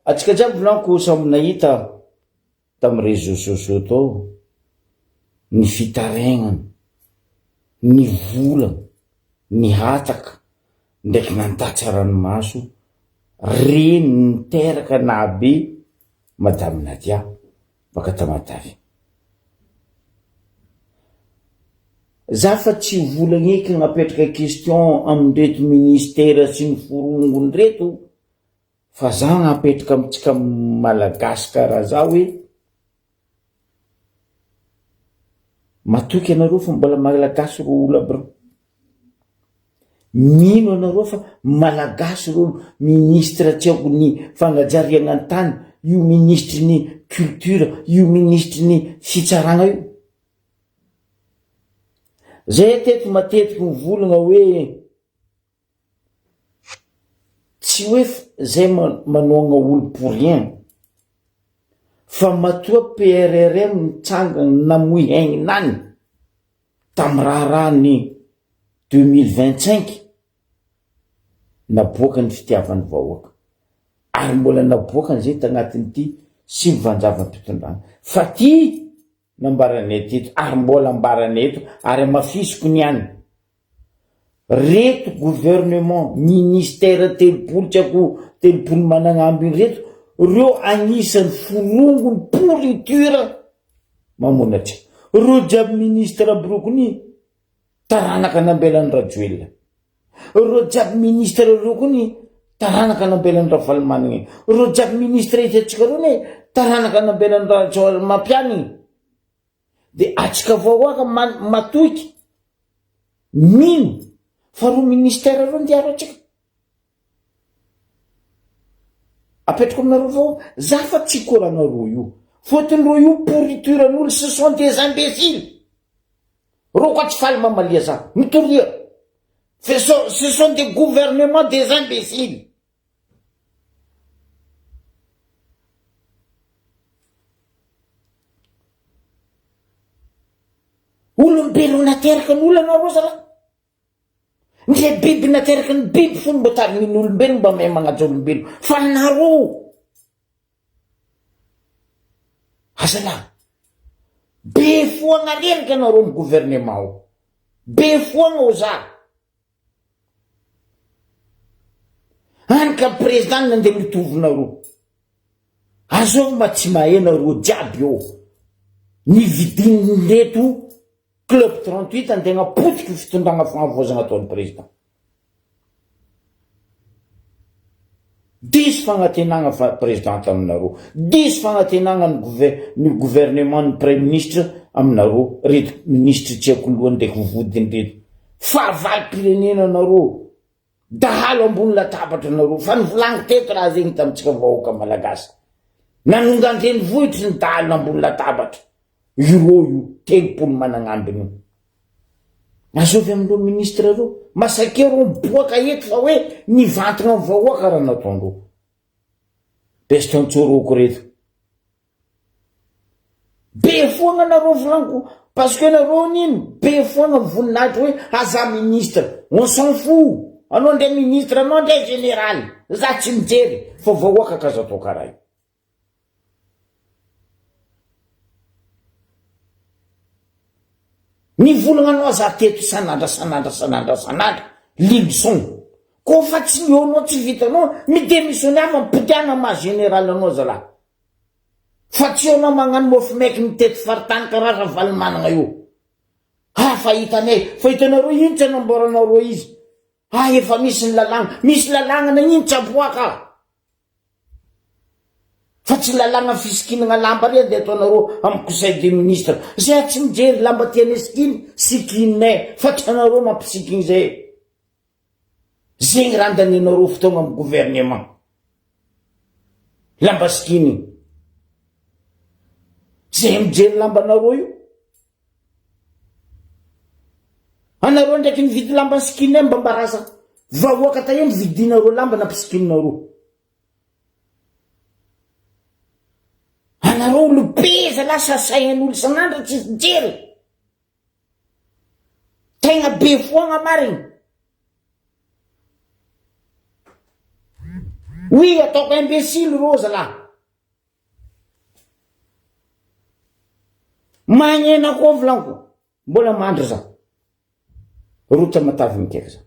atsika jiaby volaniko samy nahita tamy réseaux sociaux tao ny fitaregnana, ny vola, ny hataka ndraiky nandatsy ranomaso reny niteraka nabe madame Nadia baka tamatavy. Za fa tsy volagny eky napetraka question amindreto ministera sy ny forongony reto, fa za napetraka amitsika malagasy karaha za hoe matoky anareo fa mbola malagasy ro olo aby reo. Mino anareo fa malagasy ro ministre tiako ny fagnajariagna an-tany, io ministre ny culture, io ministre ny fitsaragna io. Zay teto matetiky mivolagna hoe tsy hoe zay manoagna olo pour rien, fa matoa PRRM nitsangana namoy haigninany tamy raharahany 2025 naboaka ny fitiavany vahoaka, ary mbola naboaka zay tagnatin'ity sivy vanjava-pitondrana. Fa ty nambarany eto ary mbola ambarany eto ary mafisiko niany reto gouvernement ministère telopolo tsy ako telopolo managnamby reto, reo agnisan'ny forongony pourriture mamonatry. Reo jiaby ministre aby reo kony taranaka nambelan'ny Rajoelina, reo jiaby ministre reo kony taranaka nambelan'ny Ravalomanina, reo jiaby ministre itatsika reo ne taranaka nambelan'ny Rajoelina mampianiny. De atsika vahoaka matoky mino fa ro ministère reo ndiaro atsika apetrako aminareo vao za fa tsy koranareo io, fotony reo io pourriture an'olo, ce sont des imbéciles. Reo koa tsy faly mamalia za mitoria, ce sont des gouvernements des imbéciles. Olombelo nateraka ny olo anareo zala, ndre biby nateraka ny biby fony mbo tavy ny olombelo mba mahay magnaja olombelo, fa nareo azala be foagna lerika nareo ny gouvernement o, be foagna o za anika président nandeha mitovinareo azao mba tsy mahay nareo jiaby eo ny vidiny reto Club 38 andegna potiky fitondragna fagnavozagna ataon'ny président. Diso fagnatenagna président aminareo, diso fagnatenagna ny gouvernement ny premier ministre aminareo, reto ministre tsy haiko lohany ndraiky vodiny reto. Fa valim-pirenena anareo, dahalo ambony latabatra anareo, fa nivolagny teto raha zegny tamitsika vahoaka malagasy. Nanongandreny vohitry ny dahalo ambony latabatra. Iro io telopolo managnambiny io. Azovy amindreo ministre reo, masakero miboaka eto fa hoe nivantagna amin'ny vahoaka raha nataondreo. Bestontsoroako reto. Be foagna nareo volaniko, parce que nareo nino, be foagna voninahitra hoe aza ministre, on s'en fout. Anao ndray ministre, anao ndray général, za tsy mijery, fa vahoaka kaza atao karaha io. Ny volagna anao za teto sanandra Libson ko fa tsy eo anao tsy vitanao midémissionné avy mipodiana ma général anao zala, fa tsy eo anao magnano mofo maiky mitety faritany karaha Ravalomanana io. Fa hitanareo ino tsy anamboaranareo izy, efa misy lalagna na ino tsy aboaka, fa tsy lalagna fisikinagna lamba re de ataonareo amin'ny conseil des ministres. Zay tsy mijery lamba tiany sikiny, sikininay, fa tianareo mampisikiny zay. Zegny raha andaninareo fotoagna amin'ny gouvernement. Lamba sikiny. Zay mijery lambanareo io. Anareo ndraiky nividy lamba sikininay mba mbarasa. Vahoaka ta eny vidinareo lamba nampisikininareo. Anareo olo beza lasa sain'olo sanandra tsy jery. Tegna be foagna marigny. Oui, ataoko imbécile rô zalahy. Magnena koa volaniko. Mbola mandry za. Rota matavy mikaiky za.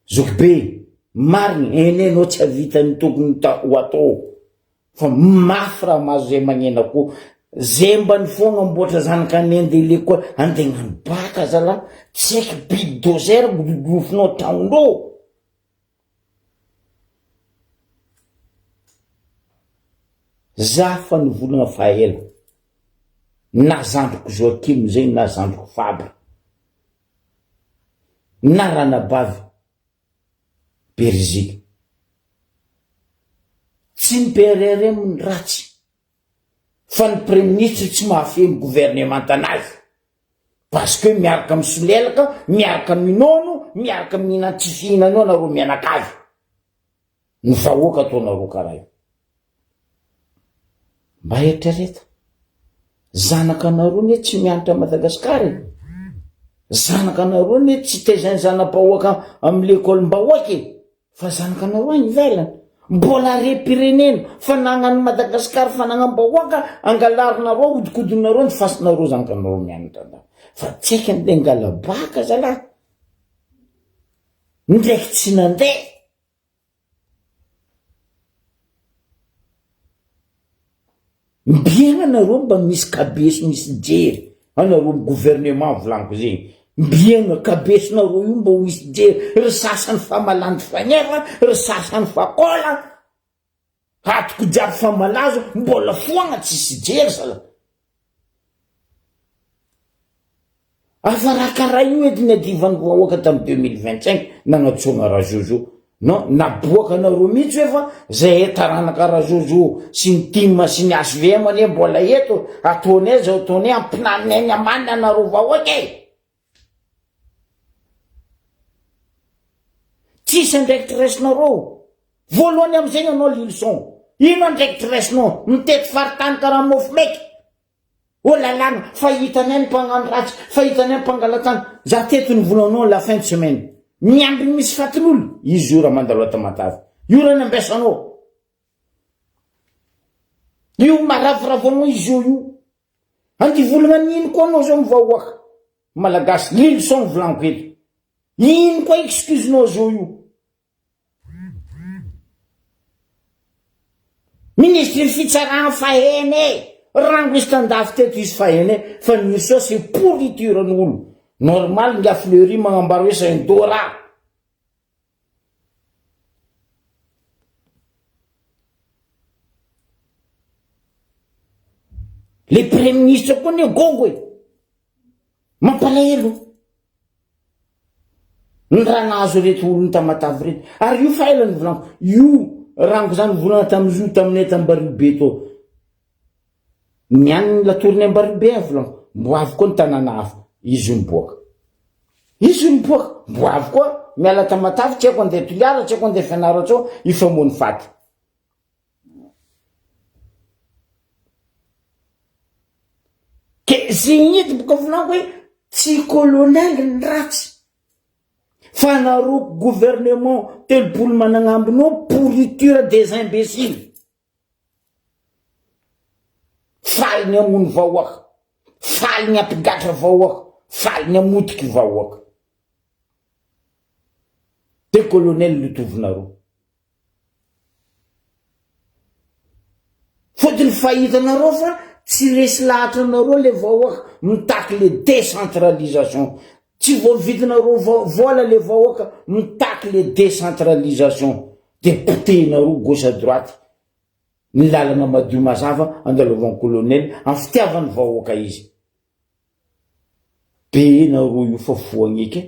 Zokibe, mariny, enenao tsy havitany tokony ho atao. Fa mafy raha mahazo zay magnena koa. Zembany foagna mboatra zanaka andeha l'école, andeha gnano baka zalahy. Tsy haiko bulldozer godrofinao tagnondrô. Za fa nivolagna fahaela. Na zandriko Joakim zay, na zandriko Fabra, na Ranabavy Berizika. Tsy ny PRRM ny ratsy, fa ny premier ministre tsy mahafemy gouvernementanazy. Parce que miaraka misolelaka, miaraka minono, miaraka mihinan tsy fihinanao nareo mianakavy. Ny vahoaka ataonareo karaha io. Mba eritrereta. Zanakanareo ne tsy mianatra Madagasikara. Zanakanareo ne tsy tezany zanam-bahoaka amin'ny lekôlim-bahoaky. Fa zanakanareo any ivelany. Mbola re-pirenena fa nagnano Madagasikara fa nagnam-bahoaka angalarinareo, odikodinareo ny fasinareo zanakanareo mianatra nda. Fa tsy haiko andeha angala baka zalahy. Ndraiky tsy nandeha. Mbiagna nareo mba misy kabeso misy jery. Anareo gouvernement volaniko zegny. Mbiagna kabeso nareo io mba misy jery. Ry sasany fa malandy fanefa, ry sasany fa kola. Hatiko jiaby fa malazo, mbola foagna tsisy jery zala. Afa raha karaha io edy ny adivany vahoaka tamin'ny 2025 nagnatsona raha Jojo. Non, naboaka nareo mihitsy efa zay taranaka raha Jojo sy ny team sy ny HVM ane mbola eto ataonay zao ataonay ampinanay ny amanina nareo vahoaka e. Tsisy andraikitra raisinareo. Voalohany am'izay anao Lilson. Ino andraikitra raisinao? Mitety faritany karaha mofo meky. Oh lalàna, fahitanay ny mpagnano ratsy, fahitanay ny mpangalatany. Za teto ny volanao la fin de semaine. Miamby misy fatin'olo, izy io raha mandaloata matavy. Io raha nambesanao. Io maravoravo izy io. Anty volagna n'ino koa anao zao mivahoaka. Malagasy, Lilson volaniko eto. Ino koa excuse-nao zao io. Ministre ny fitsarana fahene. Rango izy tandafy teto izy fahene. Fa nisao c'est pourriture n'olo. Normal nga Fleury magnambaro hoe c'est un dora. Le premier ministre koa ne gogo e. Mampalahelo. Ny raha nahazo reto olo ny tamatavy reto. Ary io fahelany volaniko. Io rango zany volana tamin'izo taminay tam'Ambaribe to. Niany latourny Ambaribe volaniko. Mbo avy koa ny tanàna hafa. Izy io miboaka. Izy io miboaka. Mbo avy koa miala tamatavy tsy haiko andeha Toliara, tsy haiko andeha Fianarantsoa, ifamoany faty. Ke zegny edy boka volaniko hoe tsy colonel ny ratsy. Fa nareo gouvernement telopolo managnambinao pourriture des imbéciles. Faly ny amony vahoaka. Faly ny ampigatra vahoaka. Faly ny amotiky vahoaka. De colonel litovinareo. Fotony fahitanareo fa tsy resy lahatra nareo le vahoaka mitaky le décentralisation. Tsy voavitinareo vola le vahoaka mitaky le décentralisation. De potehinareo gauche à droite. Ny lalana madio mazava andalovan'ny colonel amin'ny fitiavany vahoaka izy. Be nareo io fa foagnike.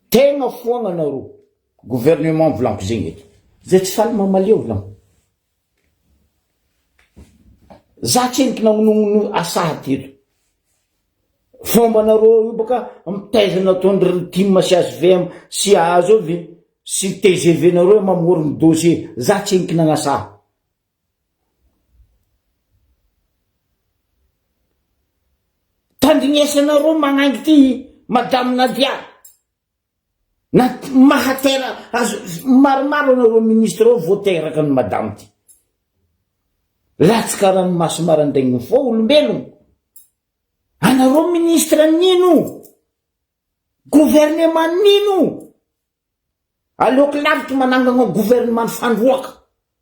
Tegna foagna nareo. Gouvernement volaniko zegny eto. Zay tsy faly mamaleo volaniko. Za tsy eniky nagnonogno asaha teto. Fomba nareo io baka mitaizana ataondry team sy HVM sy azo avy sy TGV nareo mamorony dossier. Za tsy eniky nagnasaha. Tandrignesanareo magnaingy ty Madame Nadia. na mahatera azo maromaro anareo ministre ao voateraka ny madame ty latsy karaha ny maso marandraigny fo olombelogno anareo ministre nino gouvernement nino aleoko lavitra manangana gouvernement fandroaka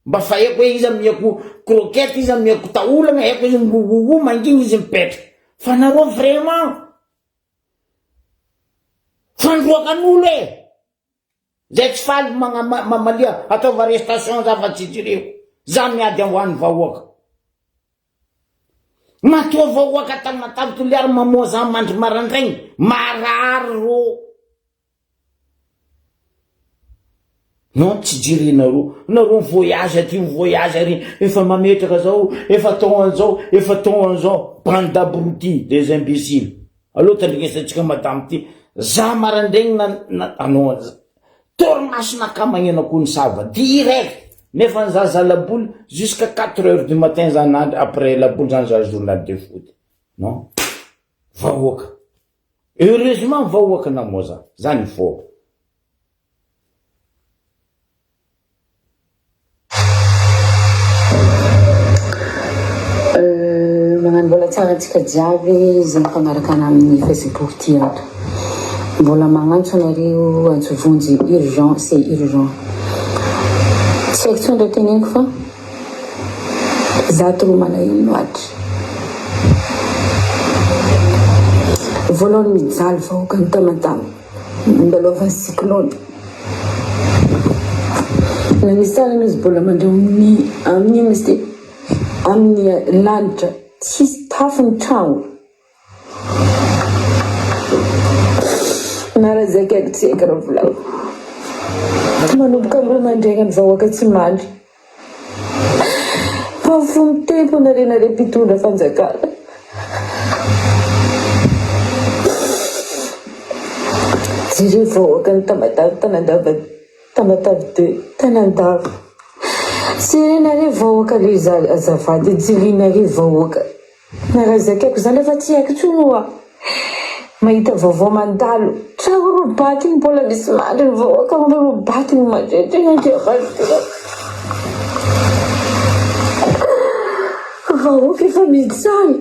mba fa haiko hoe izy amiako croquette izy amiako taolagna haiko izy ngogogo manginy izy mipetra fa nareo vraiment fandroakan'olo zay tsy faly mamalia ataova arrestation zava-tsitsireo za miady ahoany vahoaka matoa vahoaka tamatavy toliary mamoa za mandry marandraigny marary ro non tsy jirenareo nareo voyage aty voyage ary efa mametraka zao efa tao an'izao efa tao an'izao bande d'abrutis des imbéciles aloha tandrinesantsika madame ty za marandraigny anao torimasina ka magnenako ny sava direct nefa zaza laboly jusqu'à 4 heures du matin zanandry après laboly zany za journal de foot non vahoaka heureusement vahoaka namoa za zany fo magnano mbola tsara antsika jiaby zay mifanaraka amin'ny Facebook ty ato mbola magnantso anareo antsovonjy urgent c'est urgent tsy haiko tsondra teneniko fa za tolomana ino atry voalohany mijaly vahoaka ny tamatama mbalaovan'ny cyclone na misy sarany izy mbola mandreo amin'ny misy ty amin'ny lanitra tsisy tafo ny trano nara zay kaiky tsy haiko raha volavo manomboka amiro mandregna ny vahoaka tsy mandry fa fomy tempo narenare mpitondra fanjakana jire vahoaka ny tamatavy tamatavy de tanandava sirenare vahoaka le azavady jirinare vahoaka nara zay kaiky zany efa tsy haiko tsonoa mahita vaovao mandalo trano robaky ny mbola misy mandry ny vahoaka mbola robaky ny mandretrena andriamanitra vahoaka efa mijaly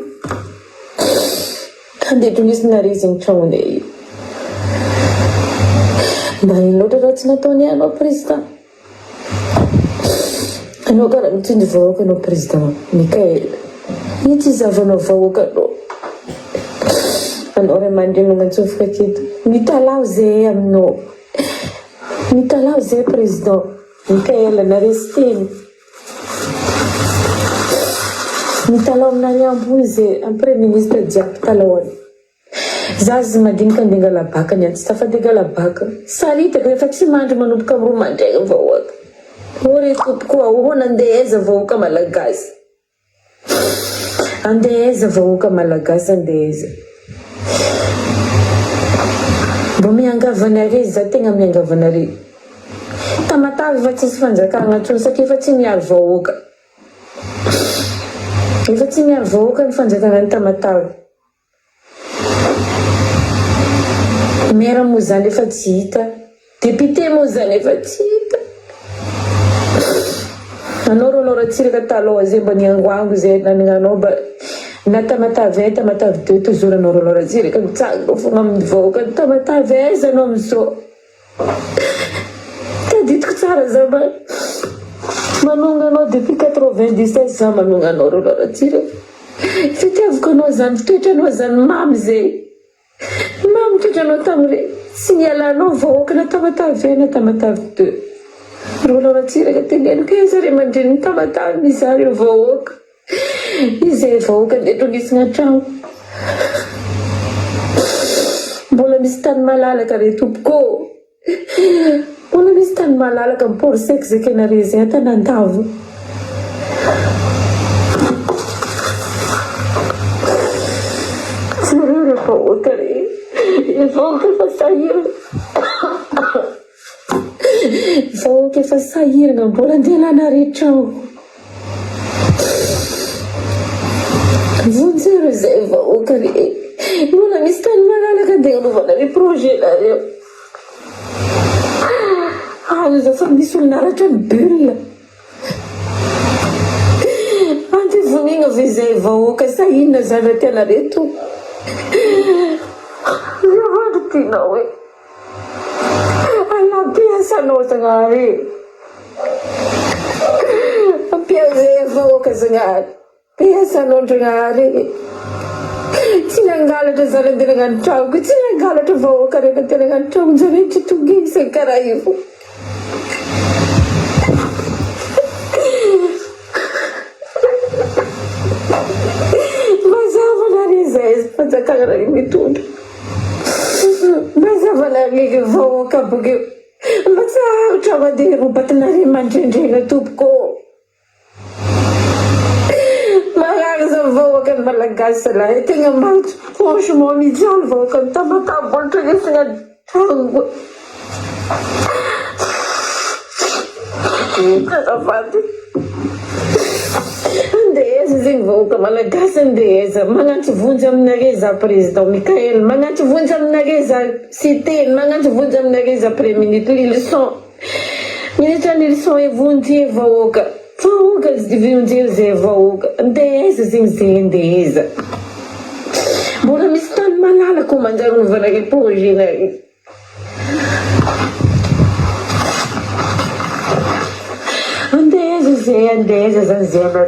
kandeto misy narezy ny tranonay mba iny loatra raha tsy nataony anao président anao karaha mitondry vahoaka anao président Mikael io tsy zavanao vahoaka anao anao ray mandreno nantsofoka aketo mitalao zay aminao mitalao zay président Mikael naresy teny mitalao aminany ambony zay premier ministre jiaby talaoany zazy madinika andenga labaka ny tsy tafadenga labaka saritaka rehefa tsy mandry manomboka amiro mandregna vahoaka ore tompoko ahoana andeha aiza vahoaka malagasy andeha aiza vahoaka malagasy andeha aiza mbo miangavanare za tegna miangavanare tamatavy efa tsisy fanjakana atrony satria efa tsy miaro vahoaka efa tsy miaro vahoaka ny fanjakana ny tamatavy mera moa zany efa tsy hita député moa zany efa tsy hita anao ro loratsiraka taloha zay mba niangoango zay naninanao mba na tamatavy tamatavy deux toujours anao ro loratsiraka mitsangana fogna amin'ny vahoaka ny tamatavy aiza anao amin'izao taditiko tsara za manonga anao depuis 97 za manonga anao ro loratsiraka fitiaviko anao zany fitoetra anao zany mamy zay mamy toetra anao tamire sy nialanao vahoaka na tamatavy na tamatavy deux ro loratsiraka teneniko aiza re mandreny tamatavy mizary io vahoaka izay vahoaka ndeto nisina trano mbola misy tany malalaka re tompoko mbola misy tany malalaka miporseka zay kenare zay atanandavo sirere vahoaka re vahoaka efa sahirana vahoaka efa sahirana mbola andehalana re trano vonjero zay vahoaka re mbola misy tany malalaka andeha hanaovana re projet nareo Aza fa misy olona naratra ny bulina. Anty vonina ve zay vahoaka sa inona zany tena reto? Zavady tiana hoe alapiasanao Zagnahary. Ampiazay vahoaka Zagnahary. Piasanao Zagnahary. Tsy nangalatra zany andeha nagnano tragno, tsy nangalatra vahoaka rehetra andeha nagnano tragno zany tsy tonga isany karaha io. Mazava nare zay fanjakana nare mitondra. Mazava nare vahoaka bokeo. Mba tsarotra mandeha robatinare mandrendrena tompoko. Marary za vahoaka ny malagasy lahy tegna maty. Franchement mijaly vahoaka ny tamatabolitra nesina tragno. Azafady. Andeheza zegny vahoaka malagasy andeheza. Magnantso vonjy aminare za président Mikael, magnantso vonjy aminare za cité, magnantso vonjy aminare za premier ministre Lilson. Ministra Lilson e vonjy e vahoaka. Vahoaka tsy vonjy zay vahoaka. Andeheza zegny zay andeheza. Mbola misy tany malalaka manjary novanare projet nare. Andeheza zay andeheza zany zay.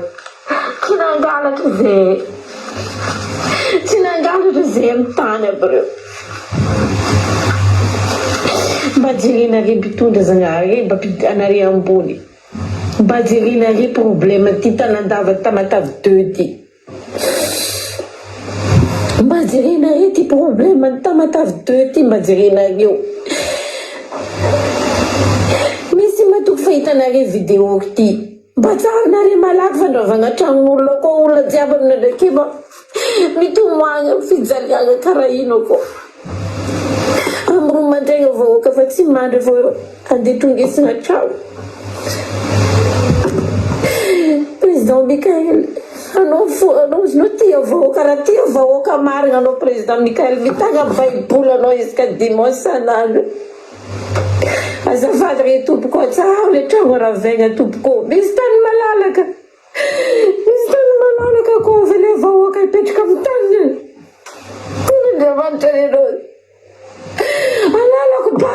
Tsy nangalatra zay. Tsy nangalatra zay amin'ny tany aby reo. Mba jerenare mpitondra Zagnahary, mba anare ambony. Mba jerenare problème ty Tanandava Tamatave 2 ty. Mba jerenare ty problème Tamatave 2 ty mba jerenareo. Misy matoky fahitanare vidéo ty. Mba tsarinare malaky fandraovagna tragnon'olona koa olona jiaby aminareo kiva mitomagna fijaliagna karaha ino koa. Amromantegna vahoaka fa tsy mandry fa andeha tongesina tragno. Président Mikael, anao tia vahoaka raha tia vahoaka marina anao président Mikael mitagna baiboly anao isaka dimanche sanandro. Azafady re tompoko tsara le tragno ravaigna tompoko. Misy tany malalaka. Misy tany malalaka koa ve le vahoaka ipetraka amin'ny tany. Andriamanitra renao. Alalako ba.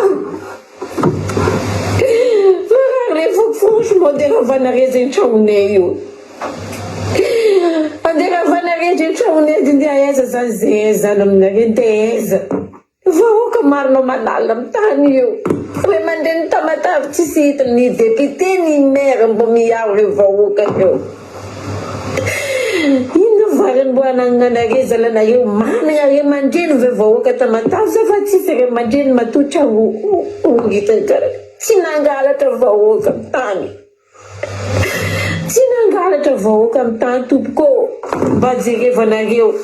Marary franchement andeha ravanare zay tragnonay io. Andeha ravanare zay tragnonay andeha aiza zany zay zany aminare andeheza. Vahoaka marina malala amin'ny tany io. Hoe mandeha ny Tamatave tsisy hita ny député ny maire mbo miaro reo vahoaka reo. Ino variny mbo anagnanare zalanareo manana re mandreny ve vahoaka Tamatave sa fa tsisy re mandreny matotra hitany karaha. Tsy nangalatra vahoaka amin'ny tany. Tsy nangalatra vahoaka amin'ny tany tompoko. Mba jerevanareo.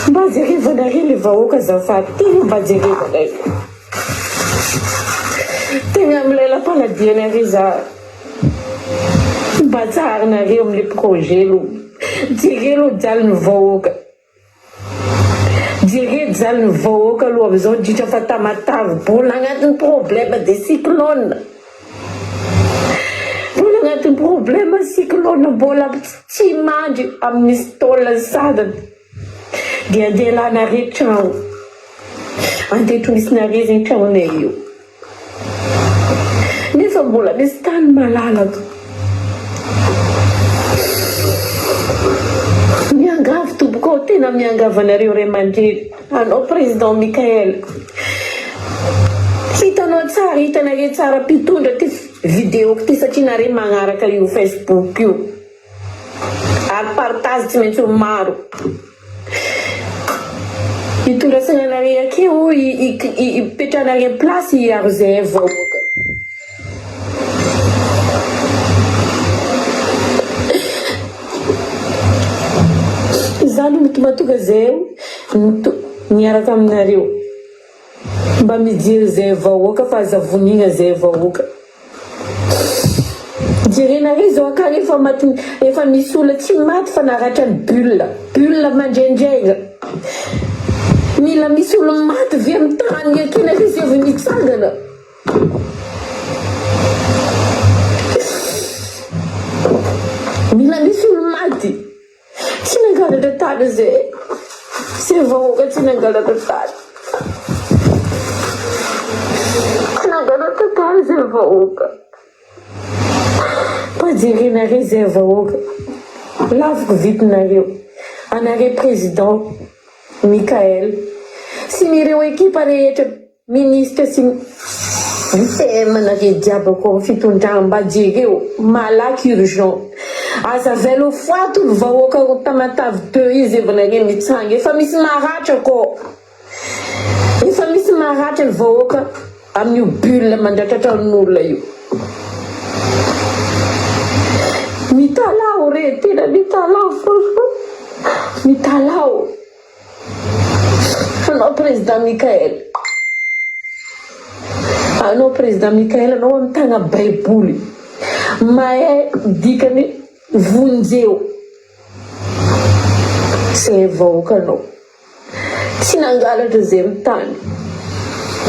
Mba jerevanareo le vahoaka azafady. Tegna mba jerevanareo. Tegna amin'ny lela-paladianare za. Mba tsarinareo amin'ny projet lo. Jereo jaly ny vahoaka. Jereo jaly ny vahoaka aloha amizao ditra fa Tamatave mbola agnatin'ny problème de cyclone. Mbola agnatin'ny problème cyclone mbola tsy mandry amin'ny stôla sadany. Dia andeha alanare tragno. Andeha tongisinare zegny tragnonay io. Nefa mbola misy tany malalaka. Miangavy tompoko tena miangavy anareo ray aman-dreny. Anao président Mikael. Hitanao tsara, hitanare tsara mpitondra ty vidéo ty satria nare magnaraka io Facebook io. Ary partage tsy maintsy maro. Hitondra sagnanare akeo ipetranare place hiaro zay vahoaka. Zany mitomatoka zay miaraka aminareo. Mba mijery zay vahoaka fa aza vonina zay vahoaka. Jerenare zao akany efa misy olona tsy maty fa naratra ny bulle mandrendrena. mila misy olo maty avy amin'ny tany akena izy avy mitsangana. Mila misy olo maty tsy nangalatra tany zay vahoaka tsy nangalatra tany. Tsy nangalatra tany zay vahoaka. Pajerenareo zay vahoaka. Laviko vitinareo. Anareo président Mikael. Sy mireo ekipa rehetra ministre sy manareo jiaby akao fitondram-mba jereo malaky urgent. Aza velo fato ny vahoaka Tamatave 2 izy efa nareo mitsanga. Efa misy maratra ko. Efa misy maratra ny vahoaka amin'io bulle mandratratra n'olona io. Mitalao re tena mitalao franchement. Mitalao. Anao président Mikael. Anao président Mikael anao mitagna baiboly. Mahay dikany vonjeo. Zay vahoaka anao. Tsy nangalatra zay amin'ny tany.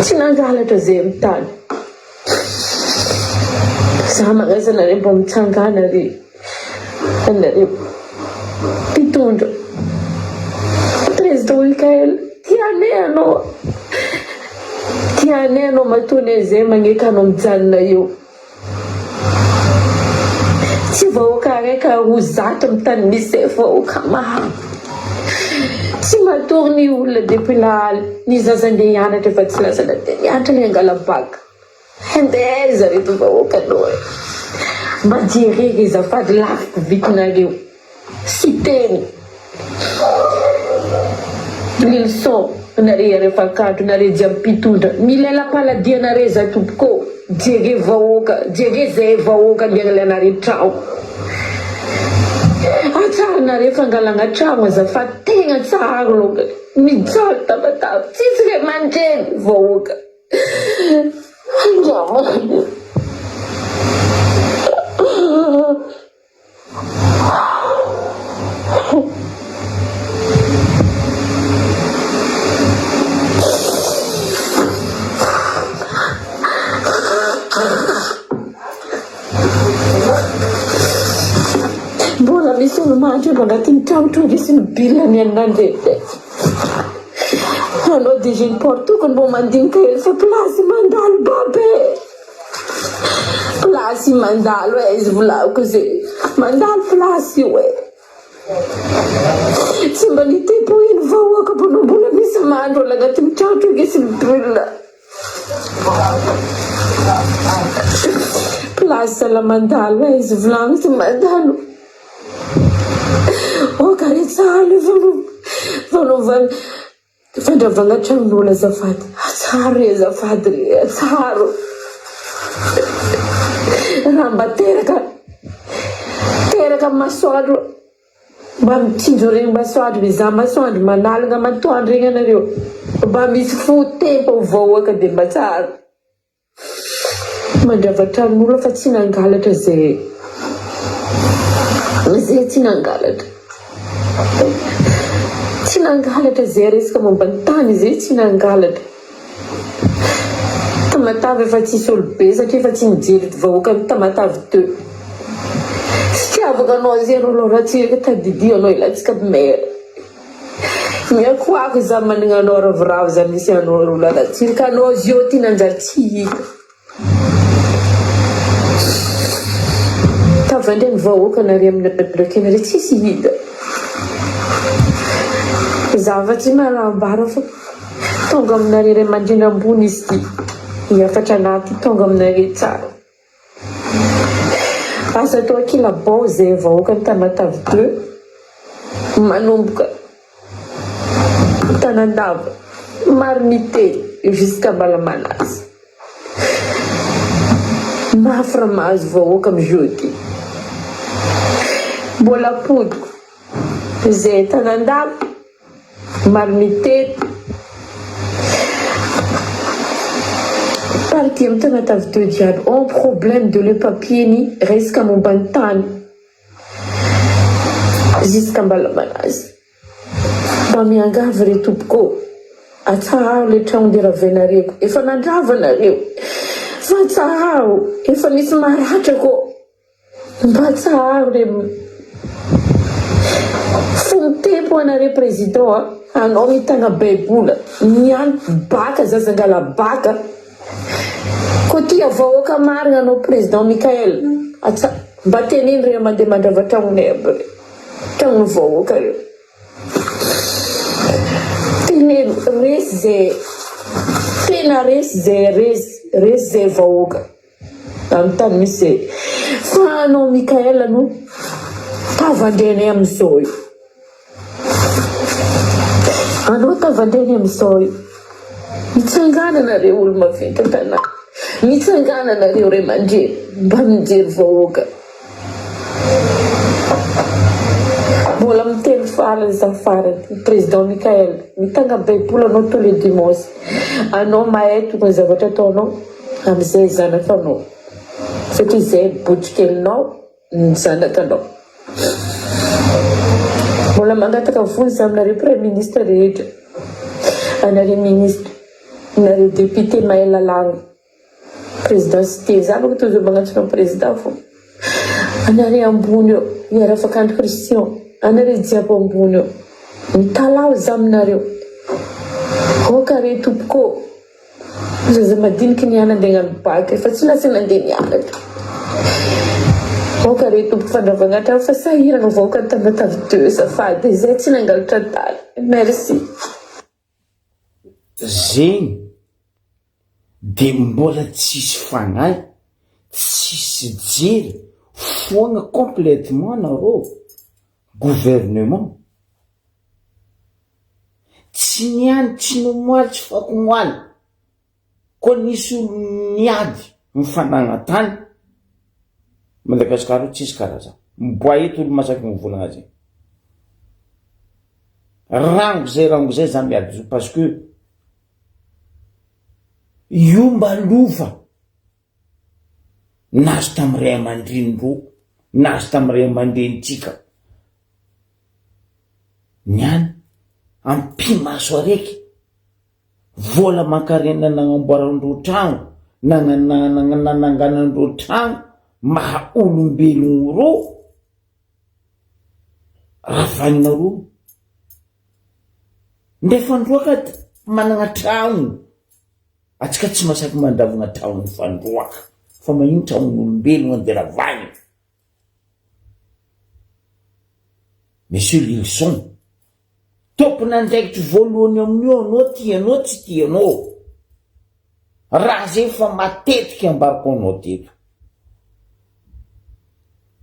Tsy nangalatra zay amin'ny tany. Za magnasa nareo mba mitsangana re. Anareo mpitondra. Président Mikael, tianay anao. Tianay anao matone zay magneka anao mijanona eo. Tsy vahoaka raika roa zato amin'ny tany misy vahoaka maro. Tsy matory ny olona depuis lahaly. Ny zaza andeha hianatra efa tsy lasa nandeha mianatra ilay angala baka. Handeha zareto vahoaka anao. Mba jerena azafady laviko vitinareo. Sy teny. Leçon nareo rehefa kanto nareo jiaby mpitondra. Mila lapaladia nareo za tompoko. Jere vahoaka. Jere zay vahoaka andeha nareo trano. Atsara nareo fangalana trano azafady tegna tsara longany. Mijaly Tamatave. Tsisy re mandreny vahoaka. Andiamo. Mbola misy olo mandry agnatin'ny trano tondrisy ny bilany anandreny. Anao DG ny porte tokony mbo mandinika hely fa plasy mandalo babe. Plasy mandalo izy volako zay. Mandalo plasy io Tsy mba nitepohiny vahoaka mbola mbola misy mandro agnatin'ny trano tondrisy ny bilana. Plasy mandalo izy volagno tsy mandalo. Karetsahalo vanovana fandravagna tranon'olo azafady. Atsaro azafady re atsaro. Raha mba teraka masoandro mba mitsinjo regny masoandro mizaha masoandro manalagna matoandro regny anareo. Mba misy fotempo vahoaka dia mba tsara. Mandrava tranon'olo fa tsy nangalatra zay. Zay tsy nangalatra. Tsy nangalatra zay resaka momba ny tany zay tsy nangalatra. Tamatave efa tsisy olo be satria efa tsy mijery vahoaka amin'ny Tamatave 2. Fitiavaka anao zay rolo ratsiraka tadidio anao ilatsika maire. Miakoako za manana anao ravoravo za misy anao rolo ratsiraka anao zio ty nanjary tsy hita. Tavandre ny vahoaka nare amin'ny ndrakenare tsisy hita. Zavatsy marambara fa tonga aminare ray mandrina ambony izy ty. Miafatra anaty tonga aminare tsara. Asa atao kilabao zay vahoaka ny Tamatave 2 manomboka Tanandava Marmité jusqu'à Balamanazy. Mafy raha mahazo vahoaka amin'ny jeudi. Mbola podiko zay Tanandava Marmité parti amin'ny Tamatave 2 jiaby on problème de le papier ni resaka momba ny tany jusqu'à Balamanazy. Mba miangavy re tompoko atsahao le tragnon-deravenareo efa nandravanareo fa atsahao efa nisy maratra ko mba atsahao le fontempo anare président anao mitagna baibola niany baka zazangala baka ko tia vahoaka marina anao président Mikael mba teniny re mandeha mandrava tragnonay aby re tragno vahoaka reo teneny resy zay tena resy zay vahoaka amin'ny tany misy zay fa anao Mikael no tavandrenay amin'izao io anao tavandreny amin'izao io mitsangananareo olo maventy an-tanà mitsangananareo ray aman-dreny mba mijery vahoaka mbola miteny fahalany zafarany président Mikael mitanga baibola anao tous les dimanche anao mahay tokony zavatra ataonao amin'izay zanakanao satria zay botrikelinao ny zanakanao mbola mangataka voly za aminareo premier ministre rehetra anareo ministre nareo député mahay lalàna présidence za baka tozo magnantsona président fo anareo ambony eo iarafakandro Christian anareo jiaby ambony eo mitalao za aminareo okare tompoko zaza madiniky niana andeha gnano baka fa tsy lasy nandeha nianatra okare tompoko fandravagna trano fa sahirana vahoaka ny tambatavy teo safady zay tsy nangalatra tany merci zegny de mbola tsisy fanahy tsisy jery foagna complètement nareo gouvernement tsy niany tsy nomoaly tsy fakomoaly ko nisy olo niady mifanagna tany Madagasikara tsisy karaza miboa eto olo masaky mivolagna zay rango zay za miady parce que io mba lova nazo tamy ray aman-dreny nazo tamy ray aman-drenytsika niany ampimaso araiky vola mankarena nagnamboarandro tragno nananganandro tragno maha olombelogno ro ravanina ndefa androaka managna tragno atsika tsy masaky mandavagna tragno ny fandroaka fa magnino tragnon'olombelogno andeha ravagny monsieur Lilson tompona andraikitry voalohany amin'io anao tianao tsy tianao raha zay fa matetiky ambarako anao teto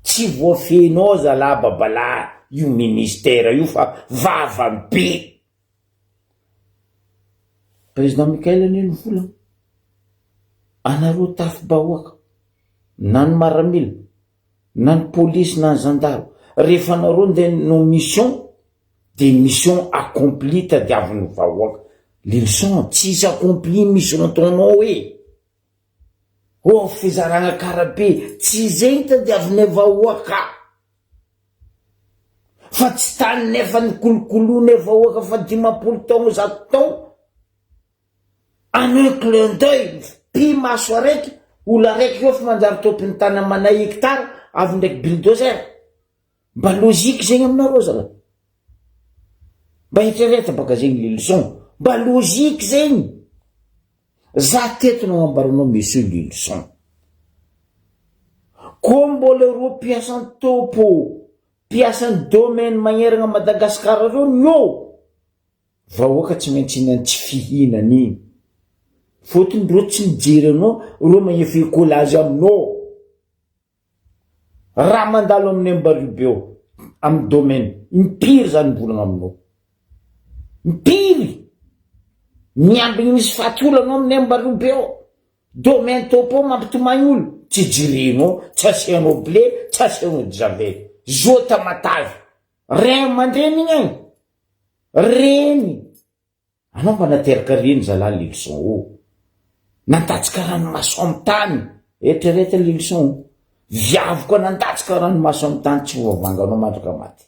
tsy voafenao zala babala io ministère io fa vavambe président Mikael neny volagna anareo tafi-bahoaka na ny maramila na ny polisy na ny gendarme rehefa anareo nde no mission de mission accomplie tadiavin'ny vahoaka Lilson tsisy accompli mission ataonao fizaragna karabe tsy zegny tadiavin'ny vahoaka fa tsy tany nefa ny kolokolony vahoaka fa 10 taogno 100 taogno en un clin d'œil pimaso araiky olo araiky eo fa manjary tompony tany manay hectare avy ndraiky bulldozer mba logike zegny aminareo zala mba etrereta baka zegny Lilson mba logike zegny za teto nagnambaranao monsieur Lilson ko mbola ro piasan'ny topo piasan'ny domaine magneragna Madagasikara reo nyo vahoaka tsy maintsy inany tsy fihinana igny fotony ro tsy mijery anao ro magnefa écolage aminao raha mandalo amin'ny ambaribeo amin'ny domaine impiry zany volagna aminao impiry miambigny misy fatolo anao amin'ny ambaribeo domaine topo mampitomagny olo tsy jirenao tsy asianao blé tsy asianao javel zota matavy ray aman-dreny igny agny reny anao mba nateraka reny zala Lilson nandatsika ranomaso amy tany etrereta Lilson viavoko nandatsika ranomaso amy tany tsy voavanganao mandraka maty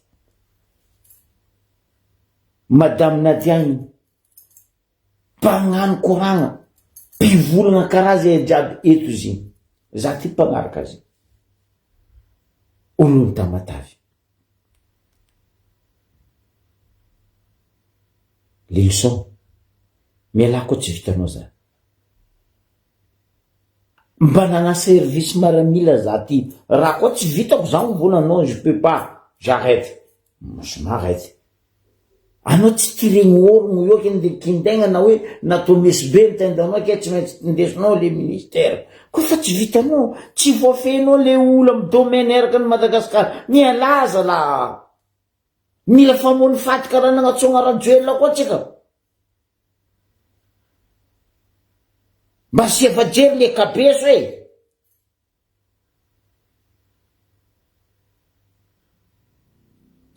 madame Nadiagne mpagnano koragna mpivolagna karaza jiaby eto izy igny za ty mpagnaraka azy olony tamatavy leçon mialako tsy vitanao za mba nana service maramila za ty raha koa tsy vitako za mivola non je peux pas j'arrête je m'arrête anao tsy tiregny orogno io ke nde kindegna na hoe natao mesy be nitendanao ke tsy maintsy tindesinao le ministère kofa tsy vitanao tsy voafenao le olo amy domaine eraka ny Madagasikara mialaza la mila famony faty karaha nagnatsonga rajoelona koa tsika mba sy efajery le kabeso e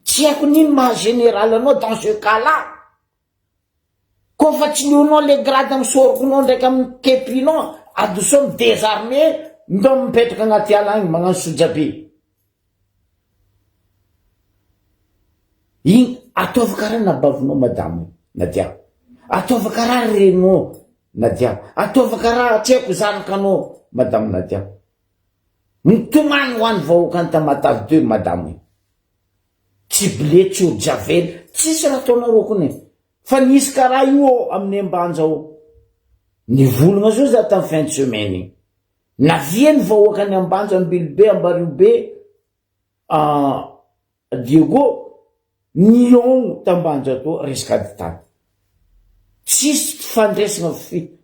tsy haiko nino maha général anao dans ce cas là kofa tsy leonao le grade amy sorokonao ndraiky amy kepinao adoso amy désarmé ndo mipetraka agnaty ala agny magnano sojabe igny ataova karaha nabavinao madamo nadia ataova karaha renao nadia ataova karaha tsy haiko zanakanao madamo nadia mitomany ho any vahoaka ny Tamatavy 2 madamo tsy blé tsy oujavely tsisy raha ataonareo kony fa nisy karaha io amin'ny ambanja ao nivolagna zao za tamy fin de semaine navia ny vahoaka ny ambanja Ambilobe Ambariobe Diego nion tambanja to resaka tany tsisy fandresana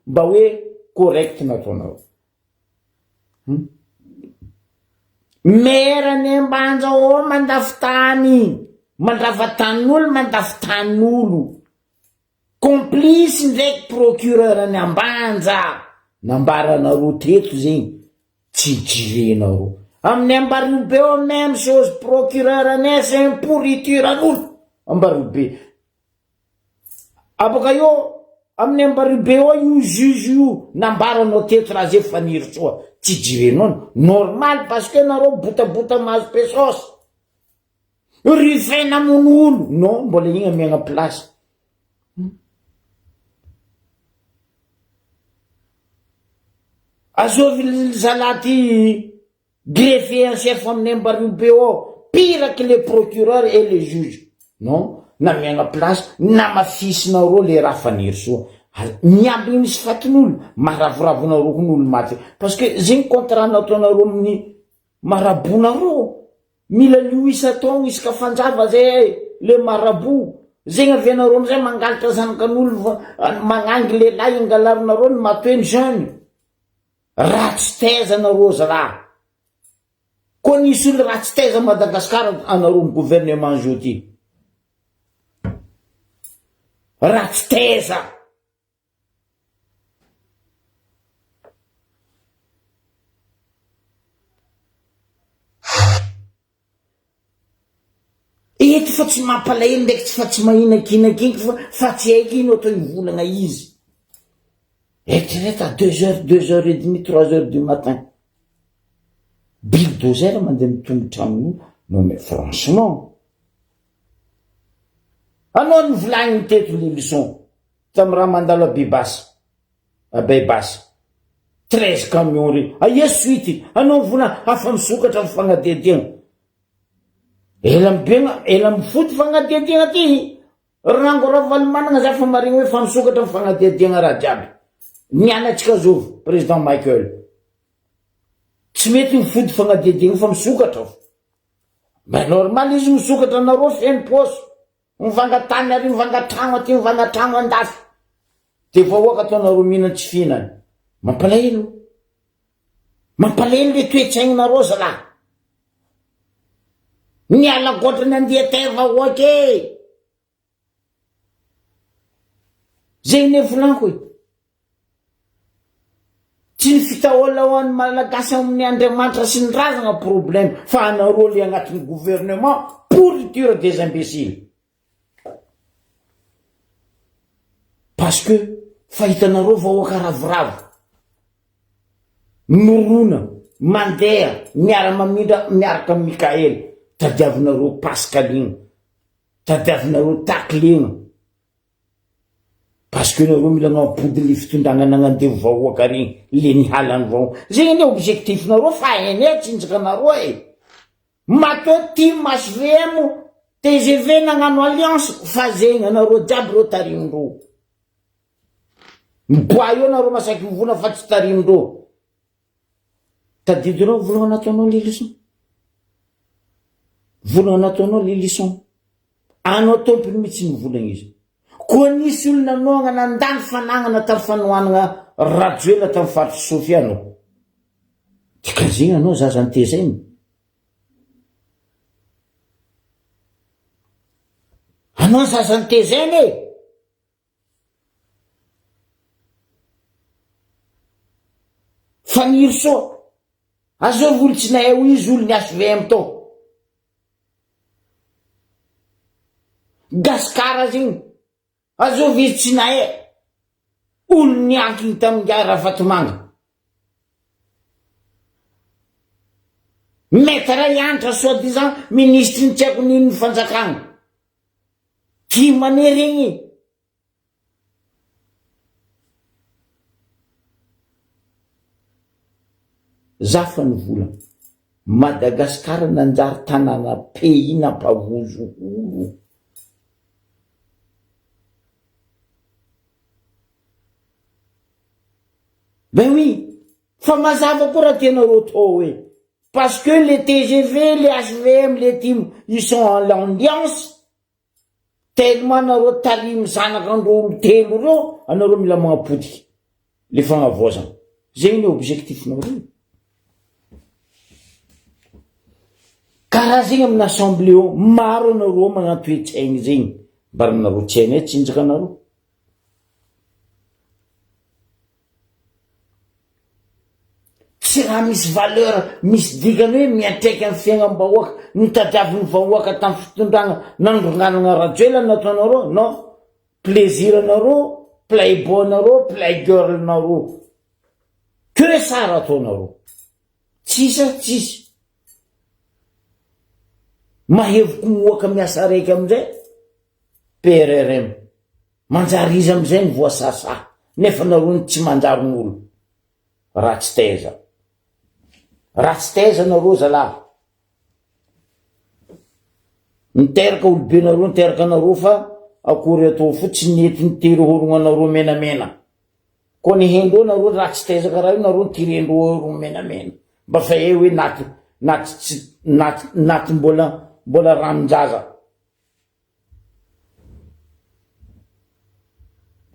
mba hoe correct nataonareo mera ny ambanja ao mandafy tany mandrava tanin'olo mandafy tanin'olo complice ndraiky procureur ny ambanja nambaranareo teto zegny tsy jirenareo amin'ny Ambariobe ao même chose procureur anay c'est un pourriture an'olo Ambariobe aboka io amin'ny Ambariobe ao io juge io nambaranao teto raha zay faniry soa tsy jirenao normal parce que nareo botabota mahazo pesos rifena mon'olo non mbola igny amiagna place azovy zalaty greffier en chef amin'ny Ambariobe ao pire que les procureurs et les juges non namiagna place namafisinareo le raha faniry soa miamby igny misy fatin'olo maharavoravonareo kon'olo maty parce que zegny contrat nataonareo amin'ny marabonareo mila lio isa-taogno isaka fanjava zay le marabo zegny avianareo amizay mangalatra zanakan'olo magnangy lehilahy ingalarinareo ny matoeny jeune ratsy taiza nareo za raha koa nisy olo ratsy taiza Madagasikara anareo ny gouvernement zao ty ratsy taiza eto fa tsy mampalahelo ndraiky tsy fa tsy mahinakinakiniky fa tsy haiko ino atao hivolagna izy eritrereto à 2h30 3h du matin bulldozer mandeha mitongotra aminy non mais franchement anao nivolagny teto le leçon tamy raha mandalo a Baibasy 13 camion re aia suite anao mivola afa misokatra amy fagnadediagna ela mifody fagnadediagna ty rango ravaly managna za fa marigny hoe fa misokatra amy fagnadediagna raha jiaby nianatsika zovy président Michael tsy mety mifody fagnadediagna fa misokatra ba normal izy misokatra nareo feno poso mivangatany ary mivangatragno aty mivangatragno andafy de vahoaka ataonareo mihina tsy fihinany mampalahelo le toetsaigninareo zalahy niala gotrany andeha tay vahoaky zegny ne volaniko tsy ny fitahoala ho an'ny malagasy amin'ny Andriamanitra sy ny razagna problème fa anareo le agnatin'ny gouvernement pourriture des imbéciles parce que fahitanareo vahoaka ravoravo norona mandeha miara-mamindra miaraka amin'ny Mikael tadiavinareo Pascaline tadiavinareo Taklina parce que nareo mila mampody le fitondrana nagnandevo vahoaka regny le nihalany vao zegny ane objectif nareo fa ene tsinjaka nareo matoa team HVM TGV nagnano alliance fa zegny nareo jiaby reo tarimindreo miboa eo nareo masaky mivona fa tsy tarimindreo tadidinao volohana nataonao le leçon volohana nataonao le leçon anao tompony mihitsy mivolagna izy koa nisy olona noagna nandany fanagnana tamin'ny fanohanana rajoela tamin'ny faritry Sofia anao dikan'izegny anao zazany tezainy anao zazany tezainy faniry so azao olo tsy nahay ho izy olo ny HVM tao gaskara zegny azao vizy tsy nahay olo niankiny tamin'ny Rafatomanga maître iantra soi-disant ministre ny tsy haiko nino ny fanjakagna kimane regny zafa ny vola Madagasikara nanjary tanàna pays nampavozo olo ben oui fa mazava koa raha tianareo tao hoe parce que les TGV les HVM les team ils sont en l'ambiance tellement nareo tarimy zanakandreo telo reo anareo mila magnapodiky le fagnavoazana zegny ny objectif nareo karaha zegny amin'ny assemblée ao maro anareo magnatoetsaigny zegny mbaranareo tsy hainay tsinjaka anareo tsy raha misy valeur misy dikany hoe miatraiky amin'ny fiainam-bahoaka nitadiavin'ny vahoaka tamin'ny fitondrana nandronganana rajoela nataonareo non plaisir anareo playboy nareo playgirl nareo que sara ataonareo tsisy mahevoko moaka miasa raiky amizay PRRM manjary izy amizay ny voasasa nefa nareo ny tsy manjary n'olo ratsy teza nareo zalahy niteraka olobe nareo niteraka nareo fa akory atao fotsy nety nitery horogna nareo menamena koa ny hendreo nareo ratsy teza karaha io nareo ntirendreo horogna menamena mba fa e hoe naty mbola ranon-jaza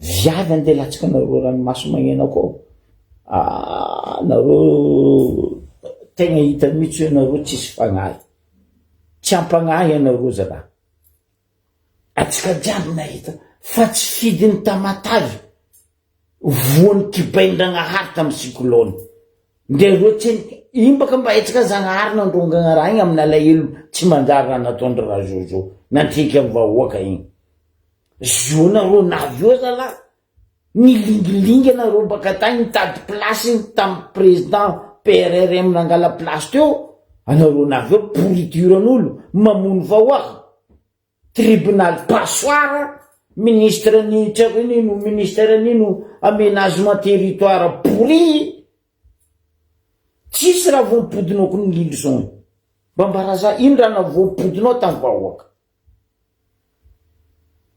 viavy andeha latsaka nareo ranomaso magnena koa nareo tegna hita mihitsy hoe nareo tsisy fagnahy tsy ampagnahy anareo zalahy atsika jiaby nahita fa tsy fidiny tamatavy voany kibain-dragnahary tamin'ny cyclone nde reo tsy imbaka mba etsika zagnahary nandrongana raha igny amin'ny alahelo tsy manjary raha nataondry raha zozo nantriky amin'ny vahoaka igny zo nareo navy eo zalahy nilingilingy anareo baka tagny nitady plasy tamin'ny président PRRM nangala plasy teo anareo navy eo pourrituran'olo mamono vahoaka tribunal passoire ministre ny tsako nino ministère nino aménagement territoire pourri tsisy raha voampodinao ko ny lilison mbambaraza ino raha na voampodinao tamin'ny vahoaka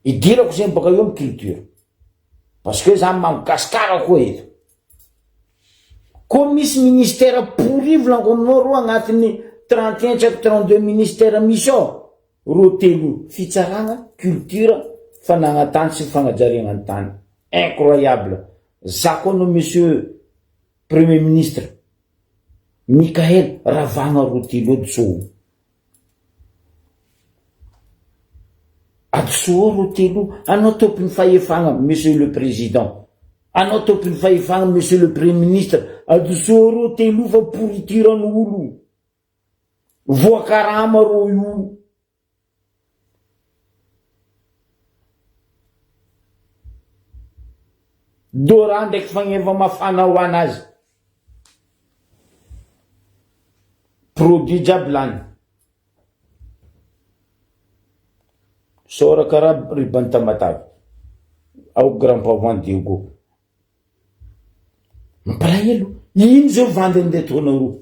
idirako zegny baka eo amin'ny culture parce que za mamagasikara koa eto koa misy ministère pourri volangoninao ro agnatin'ny 31 tsako 32 ministère misy ao ro telo fitsarana culture fanagnan-tany sy fanajariagna ny tany incroyable za koa no monsieur premier ministre Mikael ravagna ro telo Adso ro telo anao tompony fahefagna monsieur le président anao tompony fahefagna monsieur le premier ministre adso ro telo fa pourrituran'olo voakarama ro io dora ndraiky fagneva mafana ho anazy produit jiaby lany sora karaha ribany tamatavy ao grand-parent Diogo. Mampalahelo, ino zao vandy andeha ataonao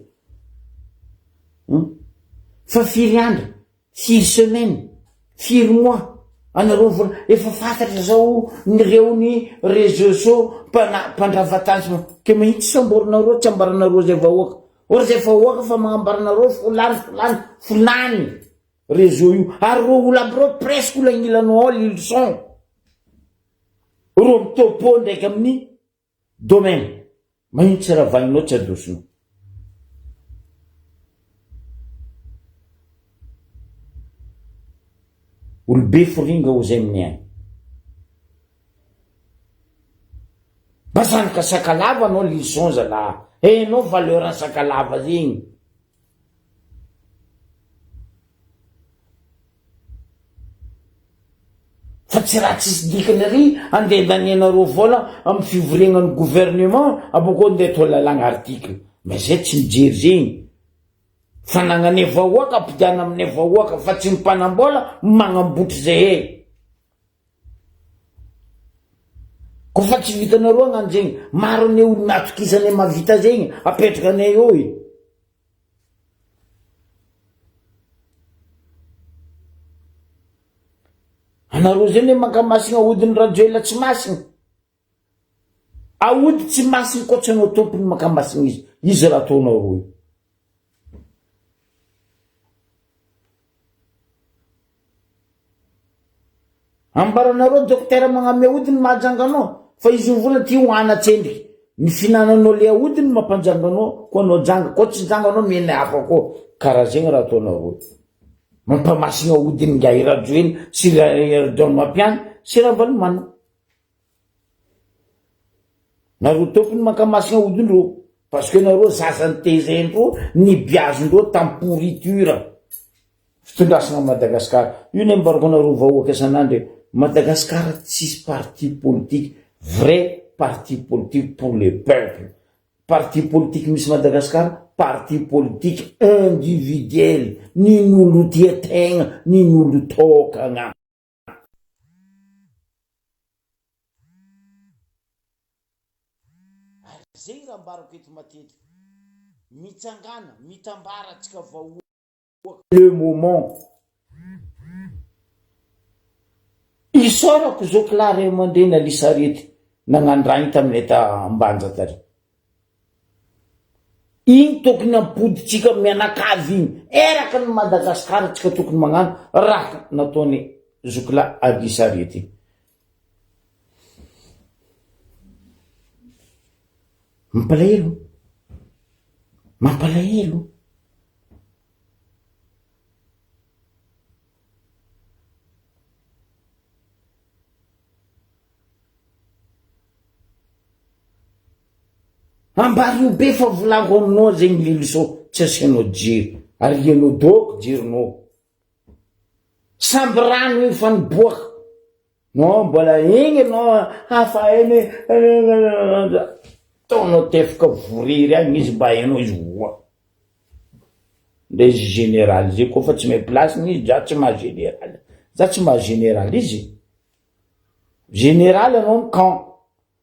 fa firy andro, 6 semaines, 4 mois, anareo vola efa fantatra zao nireo ny réseaux sociaux mpandravatanjy ke mahitsy samborinareo tsy ambaranareo zay vahoaka ora zay vahoaka fa magnambaranareo fulany réseau io ary ro olo aby reo presque olo agnilanao ao leçon ro mitopo ndraiky amin'ny domaine mahitsy raha vaninao tsy adosinao. Olo be foringa ho zay amin'ny agny bazanika sakalava anao leçon zalahy enao valeur an sakalava zegny fa tsy raha tsisy dikany ary andeha danianareo vola amin'ny fivoregnan'ny gouvernement aboko andeha atao lalagna article mais zay tsy mijery zegny fa nagnane vahoaka ampidiana amine vahoaka fa tsy mpanambola magnambotry zay ko fa tsy vitanareo agnano zegny maro ane olo natokisane mavita zegny apetraka anay eo anareo zany makamasina ahodiny rajoela tsy masina ahody tsy masina koa tsy anao tompony makamasina izy raha ataonareo ambaranareo dokotera magname ahodiny mahajanganao fa izy vola ty hoanatsendriky ny finananao le ahodiny mampanjanganao ko anao janga ko tsy janganao mena hafa ko karaha zegny raha ataonareo mampamasina ahodiny nga irajoeny sy irajon mampiany sy ravalomana nareo tompony makamasina ahodiny reo parce que nareo zazany tezendreo ny biazondreo tampourriture fitondrasana Madagasikara io ny ambarako anareo vahoaka isan'andro Madagascar tsisy parti politique, vrai parti politique pour le peuple. Parti politique misy Madagascar, parti politique individuel, ni nolo tia tegna, ni nolo tokagna. Zay raha ambarako eto matetiky. Mitsangana, mitambara tsika vahoaka le moment. Isorako zao klary mandeha na lisarety nagnandragny taminay ta Ambanja tary. Igny tokony ampoditsika mianakavy igny. Eraka ny Madagasikara tsika tokony magnano raha nataony zokla a lisarety. Mampalahelo. Mampalahelo. Ambary be fa volango aminao zegny leloso tsy asianao jiry arianao doko jirinao samby rano iny fa niboaka no mbola igny anao hafa eny taonao tefaka voriry agny izy mba hainao izy voa nde izy général zay koa fa tsy may place izy za tsy maha général za tsy maha général izy général anao ny camp